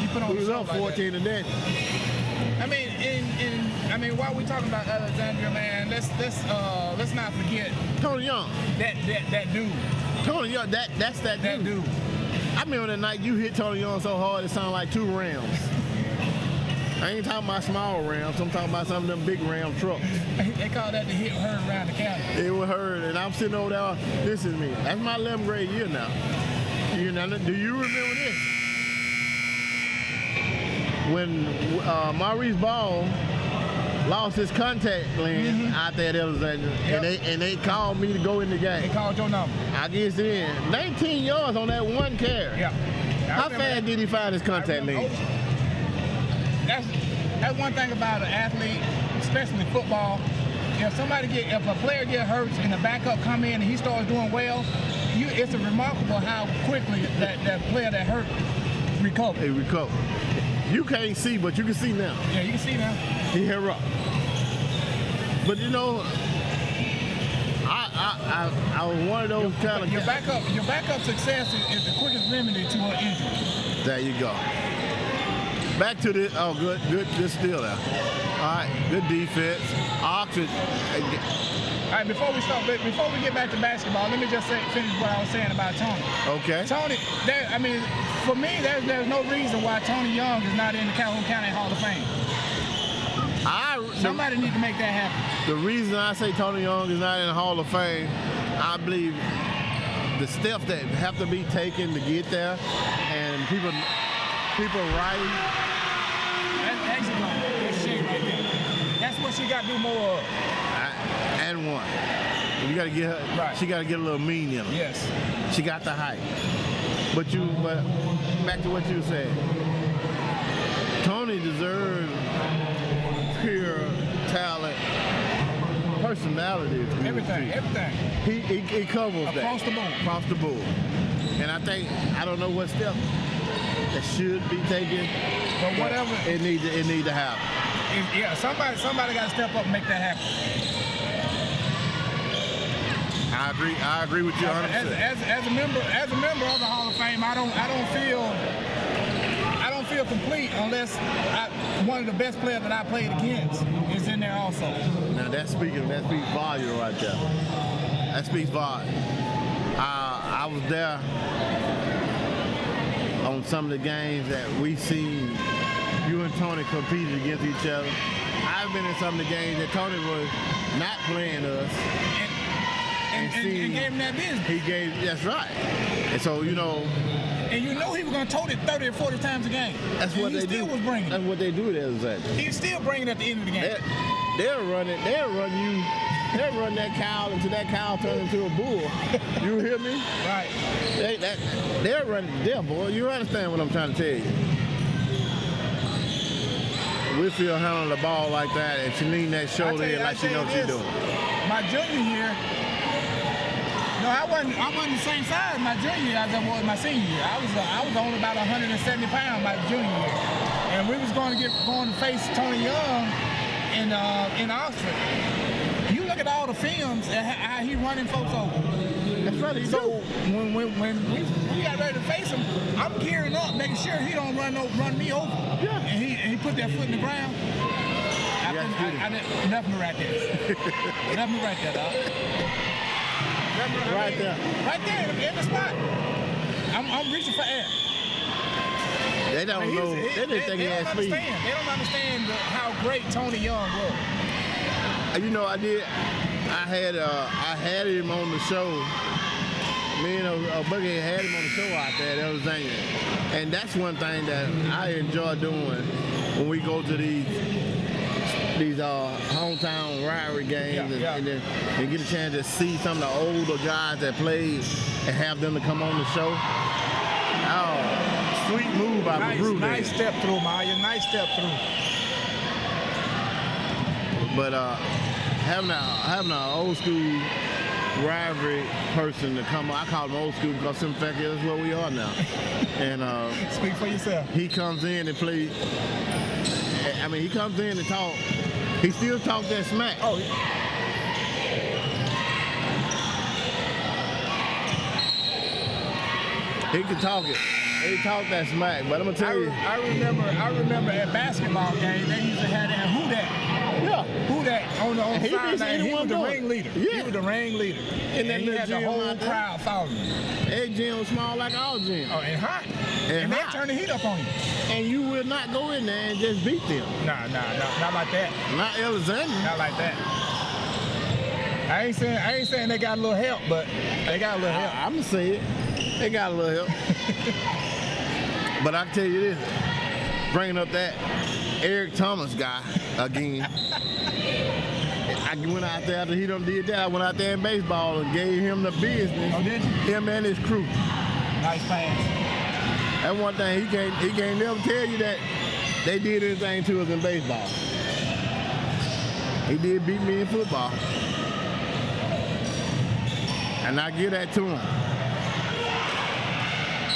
You put on We the was show up like 14 to that. I mean, while we talking about Alexandria, man, let's not forget Tony Young. that dude. Tony Young, that's that dude. I remember the night you hit Tony Young so hard it sounded like 2 Rams. I ain't talking about small Rams. I'm talking about some of them big Ram trucks. They call that the hit heard around the county. It was heard, and I'm sitting over there. This is me. That's my 11th grade year now. Do you remember this? When Maurice Ball lost his contact lens out there at Alexandria, and they called me to go in the They game. called your number. I guess in 19 yards on that one carry. Yeah. How fast did he find his contact lens? That's one thing about an athlete, especially football. If a player get hurt and the backup come in and he starts doing well, it's remarkable how quickly that player that hurt recovers. He recovered. You can't see, but you can see now. Yeah, you can see now. He hit up. But you know, I was one of those kind of Your guys. backup success is the quickest remedy to an injury. There you go. Back to the good steal there. All right, good defense. Oxford. All right, before we get back to basketball, let me just finish what I was saying about Tony. Okay. Tony, for me, there's no reason why Tony Young is not in the Calhoun County Hall of Fame. Somebody need to make that happen. The reason I say Tony Young is not in the Hall of Fame, I believe the steps that have to be taken to get there, and people writing. That's excellent. That's shit right there. That's what she got to do more of. And one. You got to get her. Right. She got to get a little mean in her. Yes. She got the height. But back to what you said. Tony deserves pure talent, personality. Everything. He covers Across that. the board. Across the board. And I don't know what step that should be taken. But whatever. It need to happen. Yeah, somebody got to step up and make that happen. I agree with you 100%. As a member of the Hall of Fame, I don't feel complete unless one of the best players that I played against is in there also. Now that speaks volume right there. That speaks volume. I was there on some of the games that we seen you and Tony competed against each other. I've been in some of the games that Tony was not playing us. And gave him that business. That's right. And so, And you know he was going to tote it 30 or 40 times a game. That's what they do. He still was bringing it. That's what they do there, exactly. He's still bringing it at the end of the game. They'll run that cow until that cow turns into a bull. You hear me? Right. They're running there, boy. You understand what I'm trying to tell you. Whitfield handling the ball like that, and she leaned that shoulder in like she knows she's doing. My junior year, No, I wasn't the same size my junior year as I was my senior year. I was only about 170 pounds my junior year, and we was going to face Tony Young in Oxford. You look at all the films and how he running folks over. That's right. So when we got ready to face him, I'm gearing up, making sure he don't run me over. Yeah. And he put that foot in the ground. I didn't, nothing right there. Nothing right there, dog. Right there. Right there in the spot. I'm reaching for air. They don't know. They didn't think he had speed. They don't understand how great Tony Young was. You know, I had him on the show. Me and Boogie had him on the show out there. That was thing. And that's one thing that I enjoy doing when we go to these hometown rivalry games and get a chance to see some of the older guys that played and have them to come on the show. Oh, sweet move by the group. Nice step through, Maya. Nice step through. But having an old school rivalry person to come, I call him old school because in fact that's where we are now. And speak for yourself. He comes in and plays. I mean, he comes in and talk. He still talk that smack. Oh. He can talk it. He talk that smack. But I'm gonna tell you. I remember at basketball games they used to have that who that. Yeah. Who that on the sideline? He was the ringleader. Yeah. He was the ringleader. And he had the whole crowd following him. That gym was small like our gym. Oh, and hot. And they turn the heat up on you. And you will not go in there and just beat them. Nah, not like that. Not Alexander. Not like that. I ain't saying they got a little help, but they got a little help. I'm gonna say it. They got a little help. But I can tell you this, bringing up that Eric Thomas guy again. I went out there after he done did that. I went out there in baseball and gave him the business. Oh, did you? Him and his crew. Nice pass. That's one thing he can't never tell you that they did anything to us in baseball. He did beat me in football. And I give that to him.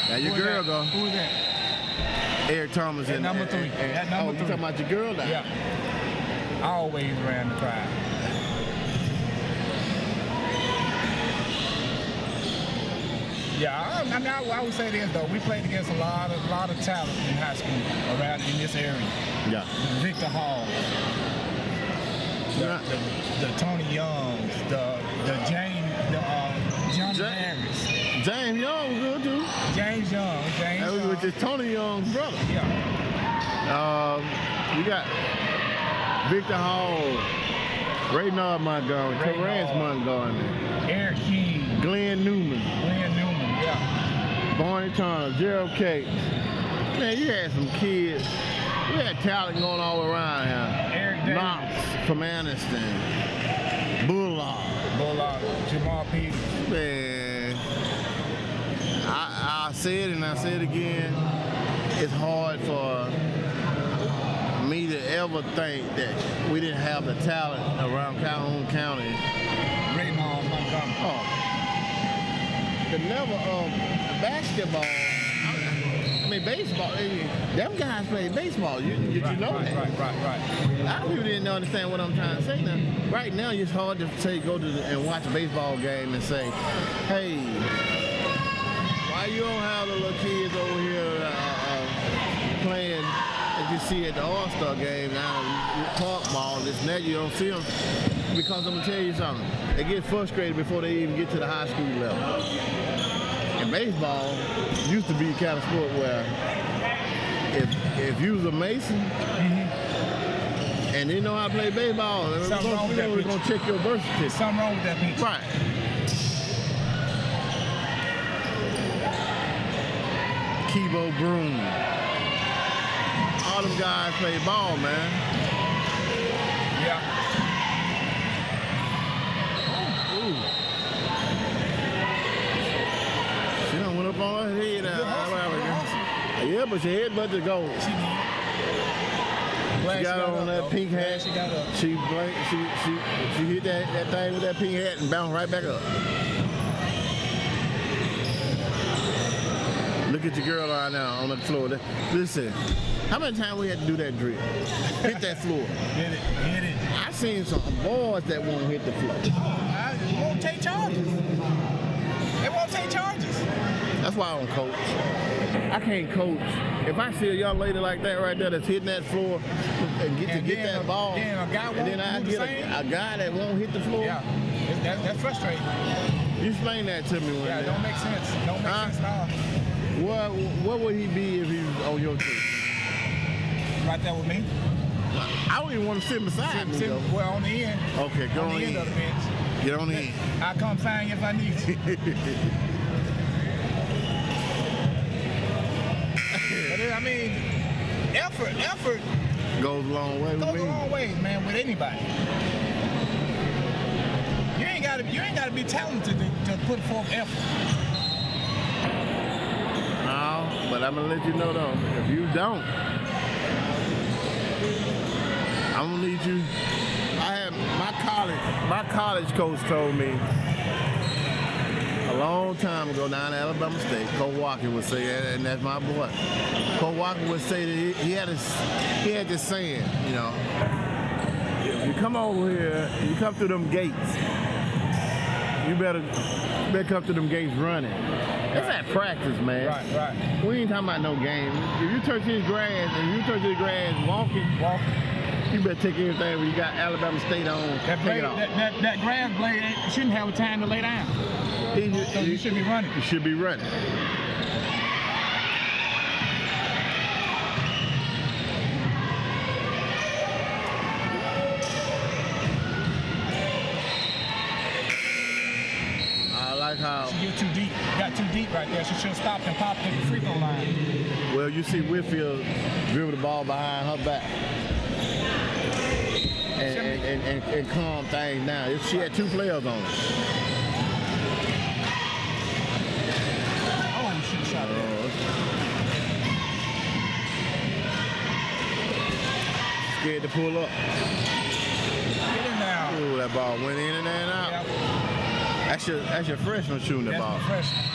Now your girl go. Who is that? Eric Thomas at number 3. At number 3. You talking about your girl now? Yeah. I always ran the crowd. Yeah, I mean, I would say this though. We played against a lot of talent in high school around in this area. Yeah. Victor Hall, the Tony Youngs, the Johnny Harris. James Young was good too. James Young. That was with Tony Young's brother. Yeah. We got Victor Hall, Raynard Montgomery, Terrence Montgomery, Eric King, Glenn Newman, yeah. Barney Turner, Gerald Cates. Man, you had some kids. We had talent going all around here. Eric Davis. Knox from Anniston, Bullock, Jamal Peters. Man, I said it and I say it again. It's hard for me to ever think that we didn't have the talent around Calhoun County. Raynard Montgomery. Oh, the level of basketball. I mean, baseball. Them guys play baseball. You know that. Right. A lot of people didn't understand what I'm trying to say now. Right now, it's hard to say go to and watch a baseball game and say, hey, why you don't have the little kids over here playing as you see at the All-Star game now, park ball, this and that, you don't see them. Because I'm going to tell you something. They get frustrated before they even get to the high school level. And baseball used to be the kind of sport where if you was a Mason and they know how to play baseball, we're going to check your birth certificate. Something wrong with that pitch. Right. Kibo Broom. All them guys play ball, man. Yeah. She done went up on her head. Yeah, but she head but to go. She got on that pink hat. She hit that thing with that pink hat and bounced right back up. Look at your girl right now on the floor. Listen, how many times we had to do that drill? Hit that floor. Hit it. I seen some boys that won't hit the floor. It won't take charges. It won't take charges. That's why I don't coach. I can't coach. If I see a young lady like that right there that's hitting that floor and get that ball, a guy won't and then I do get the same? a guy that won't hit the floor. Yeah, that's frustrating. You explain that to me. Yeah, it don't make sense. Don't make sense at all. What would he be if he was on your team? Right there with me. I don't even want to sit beside me, though. Well, on the end. Okay, go on the end of the bench. Get on the end. I'll come find you if I need you. But I mean, effort Goes a long way with goes me. a long way, man, with anybody. You ain't gotta be talented to put forth effort. No, but I'm gonna let you know though, if you don't, I'm gonna need you. I have my college coach told me a long time ago down at Alabama State, Coach Walker would say, and that's my boy. Coach Walker would say that he had this saying, you know, if you come over here, you come through them gates, you better come through them gates running. It's at practice, man. Right. We ain't talking about no game. If you touch this grass walking, you better take everything when you got Alabama State on. That grass blade shouldn't have time to lay down. So you should be running. You should be running. I like how. You're too deep. You got too deep right there. She should have stopped and popped at the free throw line. Well, you see Whitfield dribble the ball behind her back. And calm things down. She had two players on her. Oh, you should have shot that. Scared to pull up. Get in now. Ooh, that ball went in and out. Yep. That's your freshman shooting that ball. That's my freshman.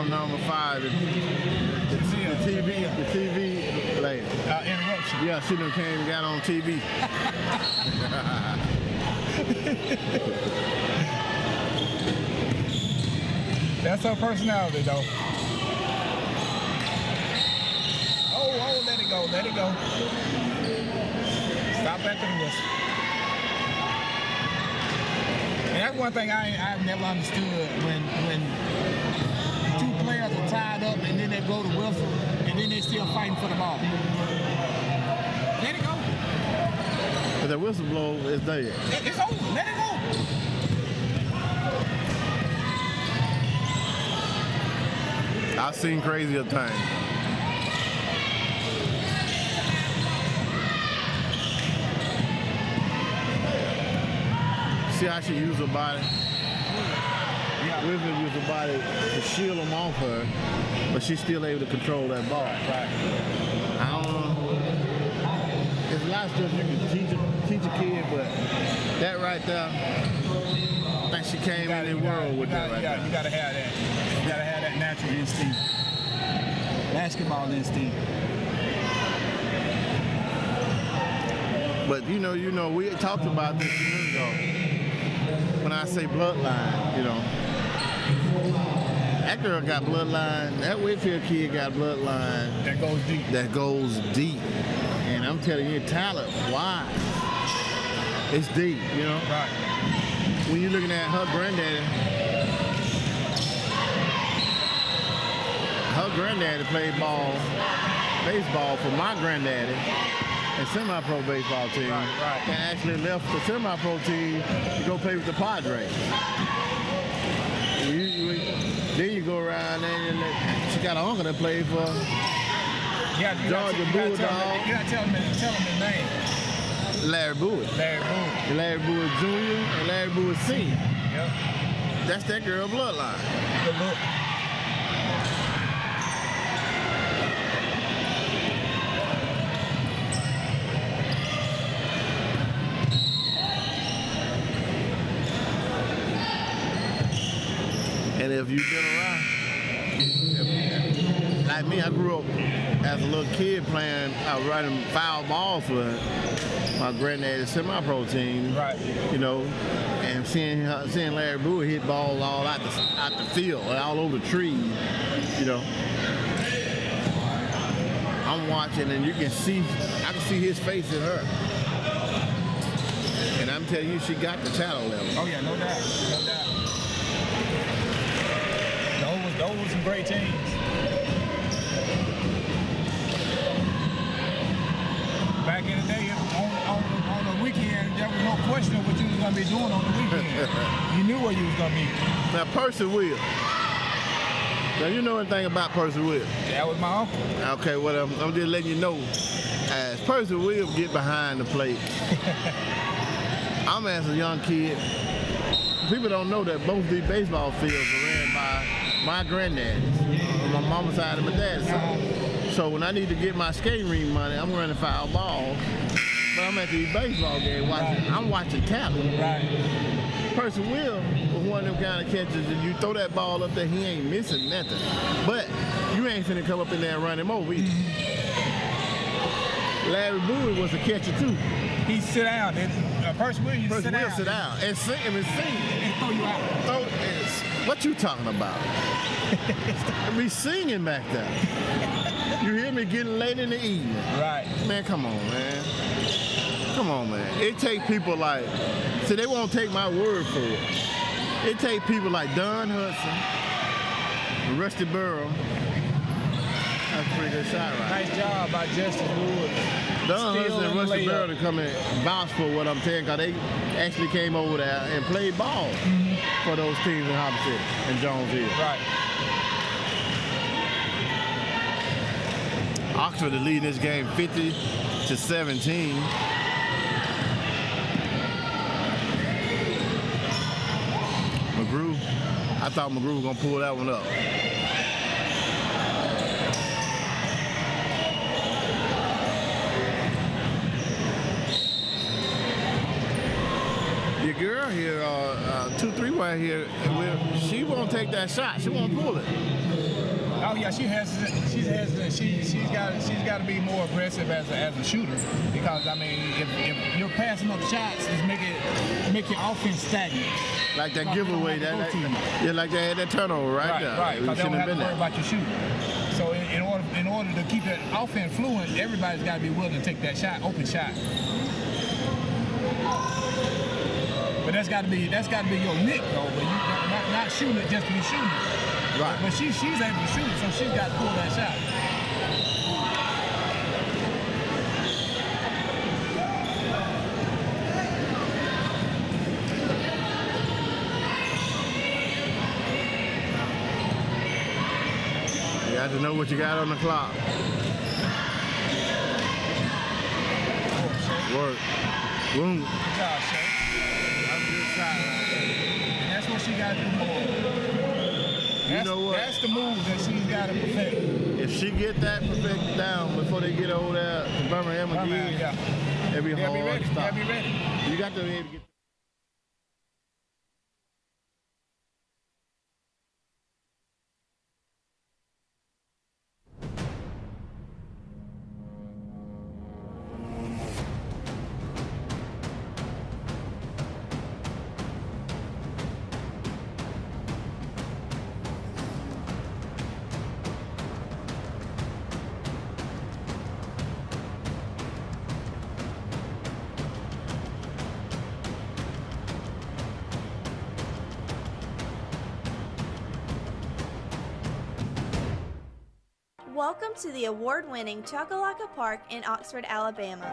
Number 5, the TV lady. Interruption. Yeah, she done came and got on TV. That's her personality, though. Oh, let it go. Stop after the whistle. And that's one thing I've never understood when two players are tied up and then they blow the whistle and then they still fighting for the ball. Let it go. But the whistle blow is there. It's over. Let it go. I've seen crazier things. See how she used her body? Whitfield used her body to shield them off her, but she's still able to control that ball. Right. I don't know. There's a lot of stuff you can teach a kid, but that right there, I think she came in the world with that right there. You gotta have that. You gotta have that natural instinct. Basketball instinct. But you know, we had talked about this years ago. When I say bloodline, you know, that girl got bloodline. That Whitfield kid got bloodline That goes deep. that goes deep. And I'm telling you, talent-wise, it's deep. You know, Right. when you're looking at her granddaddy played baseball for my granddaddy. And semi-pro baseball team, Right. and actually left the semi-pro team to go play with the Padres. Then you go around and she got an uncle that played for Georgia Bulldog. You gotta tell him his name. Larry Bowie. Larry Bowie Jr. and Larry Bowie Sr. Yep. That's that girl bloodline. Good look. if you've been around, like me, I grew up as a little kid playing, running foul balls for my granddaddy's semi-pro team. Right. You know, and seeing Larry Brewer hit balls all out the field, all over the trees. You know, I'm watching, and I can see his face in her. And I'm telling you, she got the talent level. Oh yeah, no doubt, no doubt. Those were some great teams. Back in the day, on the weekend, there was no question of what you was gonna be doing on the weekend. You knew where you was gonna be. Now, Percy Will. Now, you know anything about Percy Will? That was my uncle. Okay, well, I'm just letting you know, as Percy Will get behind the plate, I'm as a young kid, people don't know that both these baseball fields are ran by my granddad, on my mama's side and my dad's side. So when I need to get my skating ring money, I'm running foul balls. But I'm at these baseball games watching. I'm watching talent. Right. Percy Will was one of them kind of catchers that you throw that ball up there, he ain't missing nothing. But you ain't finna come up in there and run him over either. Larry Bowie was a catcher too. He sit down. Percy Will, you Percy sit Will down. sit down and sing him and sing. And throw you out. What you talking about? Be singing back there. You hear me getting late in the evening. Right. Man, come on, man. Come on, man. It take people like, see, they won't take my word for it. It take people like Don Hudson, Rusty Burrow. That's a pretty good shot, right? Nice job by Justice Wood. Don Still Hudson and Rusty layup. Burrow to come and vouch for what I'm saying, because they actually came over there and played ball for those teams in Hobson City and Jones Hill. Right. Oxford is leading this game 50-17. McGrew, I thought McGrew was gonna pull that one up. Your girl here, 2-3 right here, she won't take that shot. She won't pull it. Oh yeah, she's hesitant. She's got to be more aggressive as a shooter, because I mean, if you're passing up shots, it's make your offense stagnant. Like that giveaway, like they had that turnover right there. Right. Because they don't have to worry about your shooting. So in order to keep that offense fluent, everybody's got to be willing to take that shot, open shot. But that's got to be your nick though. But you not shooting it just to be shooting it. Right. But she's able to shoot it, so she's got to pull that shot. You have to know what you got on the clock. Work. Boom. Good job, Shay. That's a good shot right there. And that's what she got to do more. You know what? That's the move that she's got to perfect. If she get that perfect down before they get over there to Birmingham again, it'll be They'll hard be ready. to stop. They'll be ready. You got to be able to get. Welcome to the award-winning Chocolaca Park in Oxford, Alabama.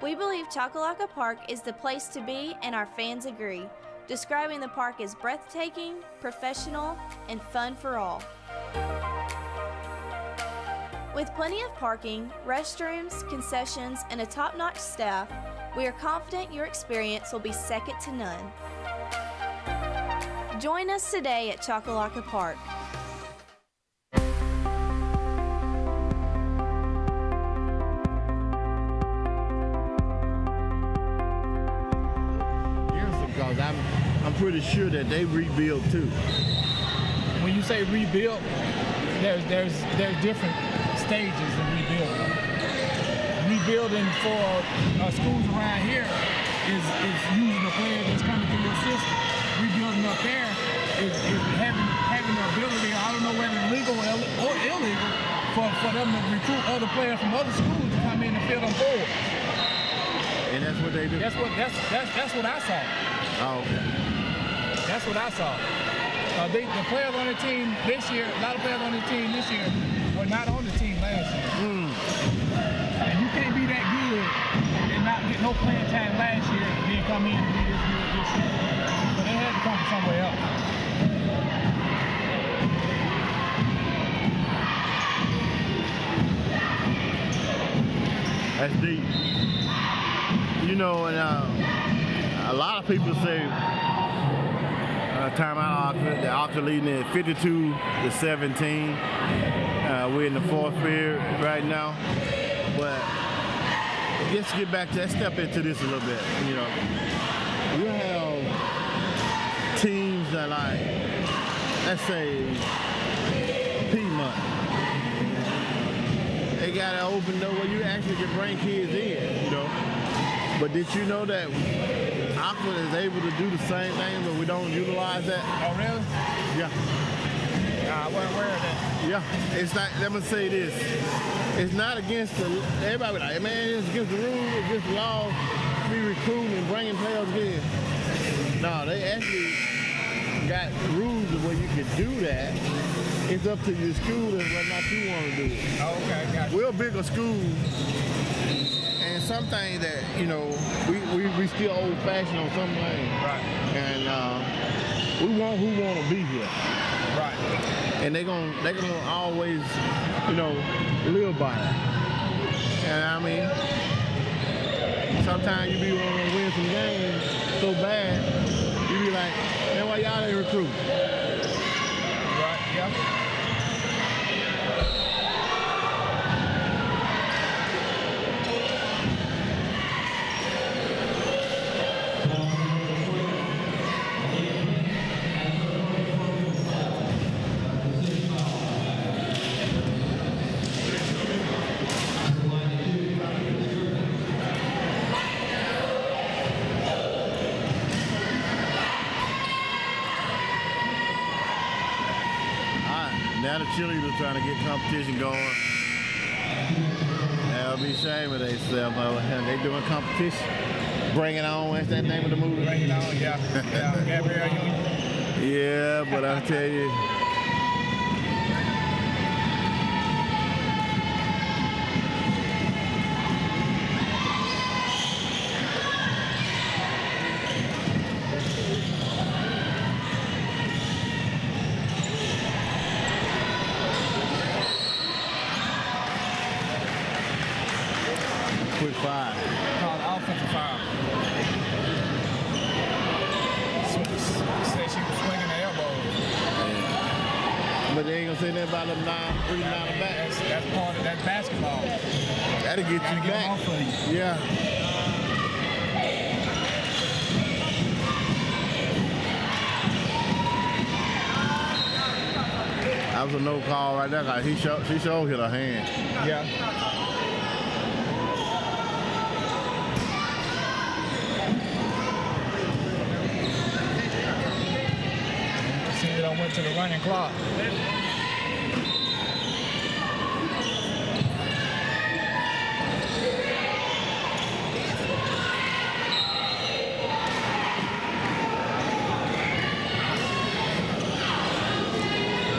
We believe Chocolaca Park is the place to be, and our fans agree, describing the park as breathtaking, professional, and fun for all. With plenty of parking, restrooms, concessions, and a top-notch staff, we are confident your experience will be second to none. Join us today at Chocolaca Park. Because I'm pretty sure that they rebuilt too. When you say rebuild, there's different stages in rebuilding. Rebuilding for schools around here is using the player that's coming through your system. Rebuilding up there is having the ability, I don't know whether legal or illegal, for them to recruit other players from other schools to come in and fill them forward. And that's what they do? That's what I saw. Oh, okay. That's what I saw. The players on the team this year, a lot of players on the team this year were not on the team last year. And you can't be that good and not get no playing time last year and then come in and be this good this year. So they had to come from somewhere else. That's deep. You know, and a lot of people say timeout the Oxford leading at 52-17. We're in the fourth period right now. But let's get back to, let's step into this a little bit. You know, you have teams that like, let's say, Piedmont. They got an open door where you actually can bring kids in, you know. But did you know that Oxford is able to do the same thing, but we don't utilize that? Oh, really? Yeah. I wasn't aware of that. Yeah. It's not, let me say this. It's not against the, everybody like, man, it's against the rules, it's against the law, be recruiting and bringing players in. No, they actually got rules of where you can do that. It's up to your school and whether or not you want to do it. Oh, okay, gotcha. We're a bigger school, and some things that, you know, we still old-fashioned on some things. Right. And we want who want to be here. Right. And they're gonna always, you know, live by it. And I mean, sometimes you be wanting to win some games so bad, you be like, man, why y'all ain't recruit? Right, yeah. Now the cheerleaders trying to get competition going. They'll be ashamed of themselves. They doing competition. Bring It On, that's that name of the movie? Bring It On, yeah. Yeah, Gabrielle Union. Yeah, but I tell you, quick five. Called offensive foul. Said she was swinging the elbow. But they ain't gonna say nothing about them breathing out the back. That's part of that basketball. That'll get you Gotta get back. them off of you. Yeah. That was a no call right there, guys. She showed hit her hand. Yeah. See, it I went to the running clock.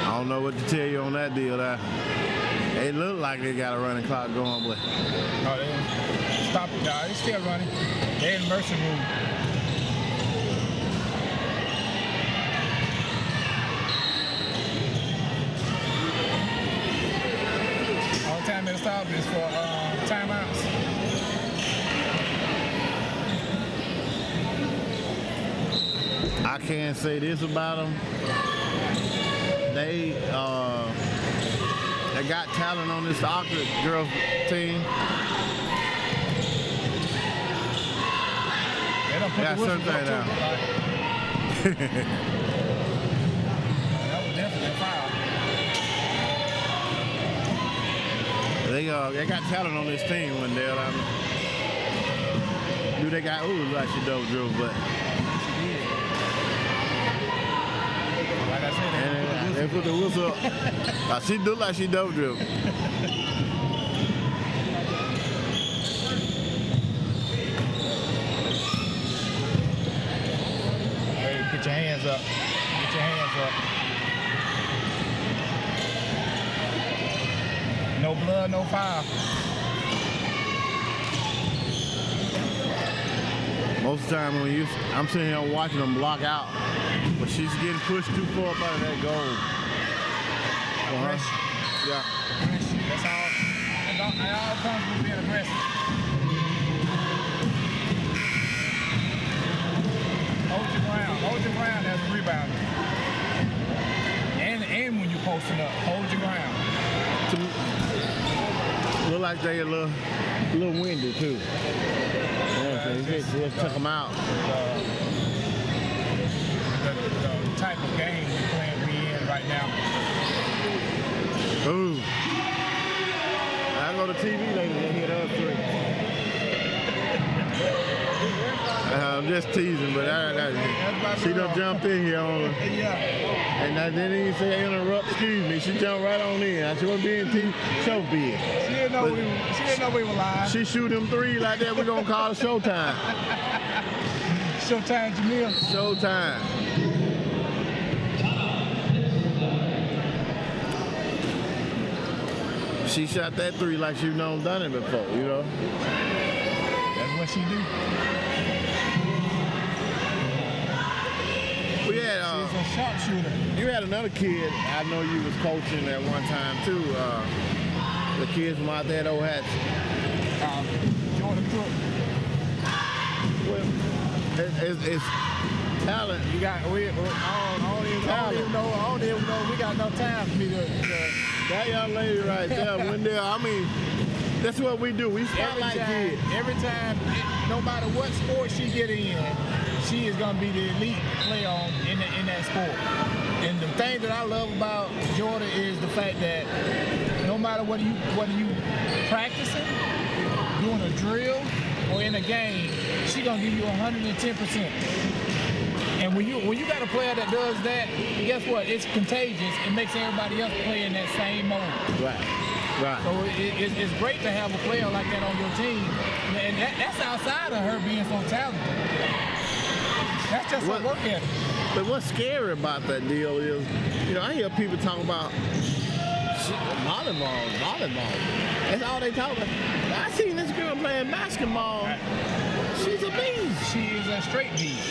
I don't know what to tell you on that deal. It looked like they got a running clock going, but Oh, they stop it, y'all. It's still running. They're in the mercy room. All the time it'll stop is for timeouts. I can't say this about them. They got talent on this Oxford girls team. They don't put Yeah, the whistles certain up thing too. That was definitely a foul. They got talent on this team, Wendell. I mean, do they got like she double dribble, but Like I said, they put the whistle up. She do like she double dribble. hey, get your hands up. Get your hands up. No blood, no foul. Most of the time when I'm sitting here watching them block out, but she's getting pushed too far up out of that goal. Aggressive. Yeah. Aggressive. That's all. It all comes with being aggressive. Hold your ground. Hold your ground as a rebounder. And when you're posting up, hold your ground. Look like they a little windy too. Just took them out. The type of game we in right now. Ooh. I go to TV later and hit up three. I'm just teasing, but she done jumped in here on her. Yeah. And I didn't even say interrupt, excuse me. She jumped right on in. I should be in TV. Show big. She didn't know we were live. She shoot them three like that, we're gonna call it showtime. Showtime, Jamil. Showtime. She shot that three like she done it before, you know? That's what she do. We had, She's a sharpshooter. you had another kid, I know you was coaching at one time too, the kids from out there at Old Hats. Jordan Crook. Well, it's talent. You got, I don't even know. We got enough time for me to That young lady right there, Wendell, I mean, that's what we do. We spotlight kids. Every time, no matter what sport she get in, she is gonna be the elite player in that sport. And the thing that I love about Jordan is the fact that no matter whether you practicing, doing a drill, or in a game, she gonna give you 110%. And when you got a player that does that, guess what? It's contagious. It makes everybody else play in that same mode. Right. So it's great to have a player like that on your team. And that's outside of her being so talented. That's just her work ethic. But what's scary about that deal is, I hear people talk about volleyball. That's all they talk about. I seen this girl playing basketball. She's a beast. She is a straight beast.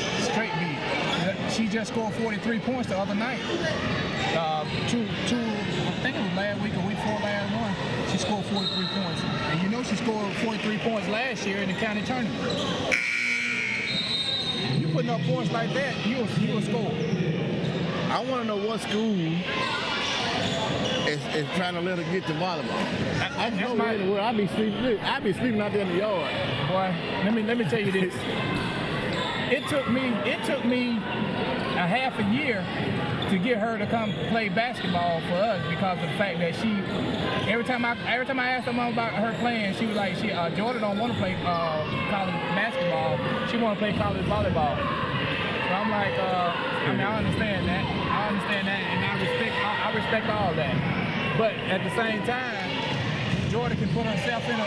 She just scored 43 points the other night. I think it was last week or week before last one. She scored 43 points. And she scored 43 points last year in the county tournament. You putting up points like that, you'll score. I want to know what school is trying to let her get to volleyball. I know in the world. I be sleeping out there in the yard. Boy, let me tell you this. It took me a half a year to get her to come play basketball for us because of the fact that every time I asked her mom about her playing, she was like, Jordan don't want to play college basketball. She want to play college volleyball. So I'm like, I understand that, and I respect all that. But at the same time, Jordan can put herself in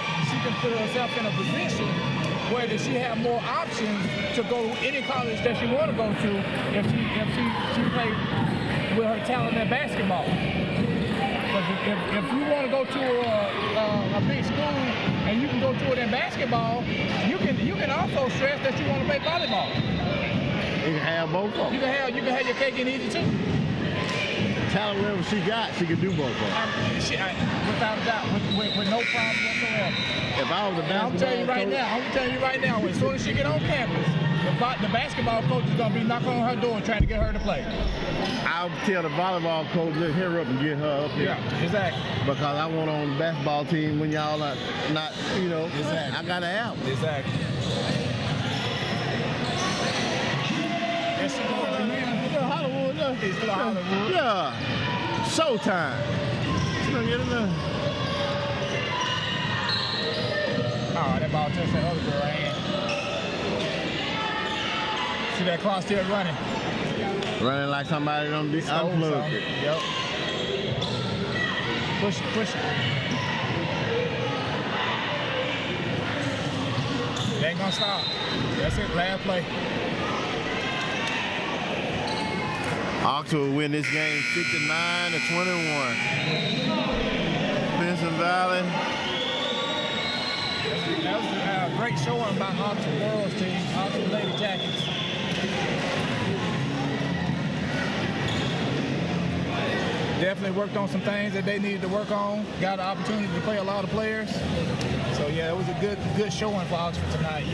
a position where does she have more options to go to any college that she want to go to if she plays with her talent at basketball. Because if you want to go to a big school and you can go to it in basketball, you can also stress that you want to play volleyball. You can have both of them. You can have your cake and eat it too. Talent level she got, she can do both of them. Without a doubt, with no problem whatsoever. If I was a basketball I'm telling you right now, as soon as she get on campus, the basketball coach is going to be knocking on her door trying to get her to play. I'll tell the volleyball coach, let's hit her up and get her up here. Yeah, exactly. Because I want on the basketball team when y'all are not, Exactly. I got to help. Exactly. That's Hollywood. Yeah. Showtime. You don't get enough. Oh, that ball touched that other girl hand. See that clock still running. Running like somebody don't be unplugged it. Yep. Push it, push it. It ain't gonna stop. That's it, last play. Oxford will win this game 59-21. Pinson Valley. That was a great showing by Oxford girls team, Oxford Lady Jackets. Definitely worked on some things that they needed to work on. Got an opportunity to play a lot of players. So yeah, it was a good showing for Oxford tonight.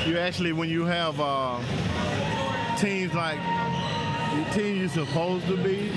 You actually, when you have teams like the team you're supposed to be,